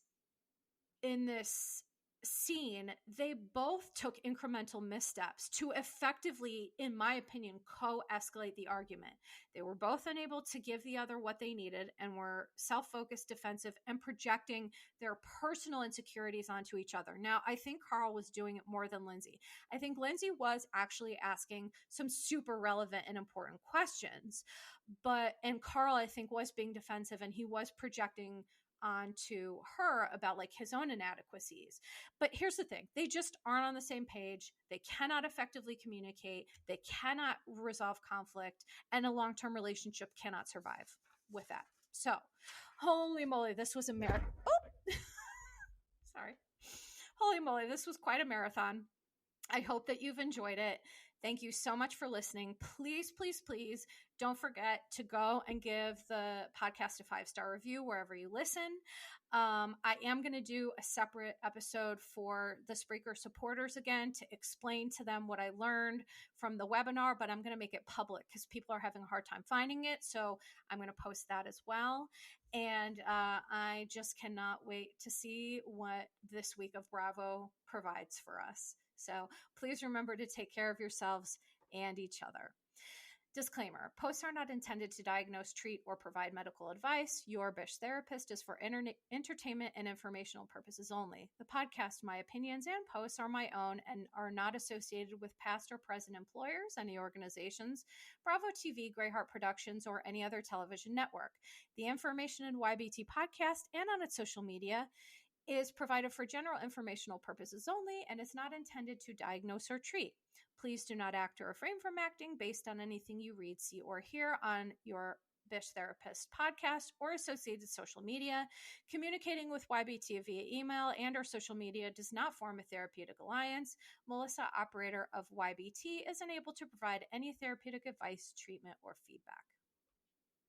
scene, they both took incremental missteps to effectively, in my opinion, co-escalate the argument. They were both unable to give the other what they needed and were self-focused, defensive, and projecting their personal insecurities onto each other. Now, I think Carl was doing it more than Lindsay. I think Lindsay was actually asking some super relevant and important questions, and Carl, I think, was being defensive, and he was projecting onto her about like his own inadequacies. But here's the thing, they just aren't on the same page. They cannot effectively communicate, they cannot resolve conflict, and a long-term relationship cannot survive with that. So holy moly, this was a marathon. Oh sorry. Holy moly, this was quite a marathon. I hope that you've enjoyed it. Thank you so much for listening. Please, please, please don't forget to go and give the podcast a 5-star review wherever you listen. I am going to do a separate episode for the Spreaker supporters again to explain to them what I learned from the webinar, but I'm going to make it public because people are having a hard time finding it. So I'm going to post that as well. And I just cannot wait to see what this week of Bravo provides for us. So please remember to take care of yourselves and each other. Disclaimer, posts are not intended to diagnose, treat, or provide medical advice. Your RHOBH therapist is for entertainment and informational purposes only. The podcast, my opinions, and posts are my own and are not associated with past or present employers, any organizations, Bravo TV, Greyheart Productions, or any other television network. The information in YBT podcast and on its social media is provided for general informational purposes only and is not intended to diagnose or treat. Please do not act or refrain from acting based on anything you read, see, or hear on your RHOBH Therapist podcast or associated social media. Communicating with YBT via email and or social media does not form a therapeutic alliance. Melissa, operator of YBT, is unable to provide any therapeutic advice, treatment, or feedback.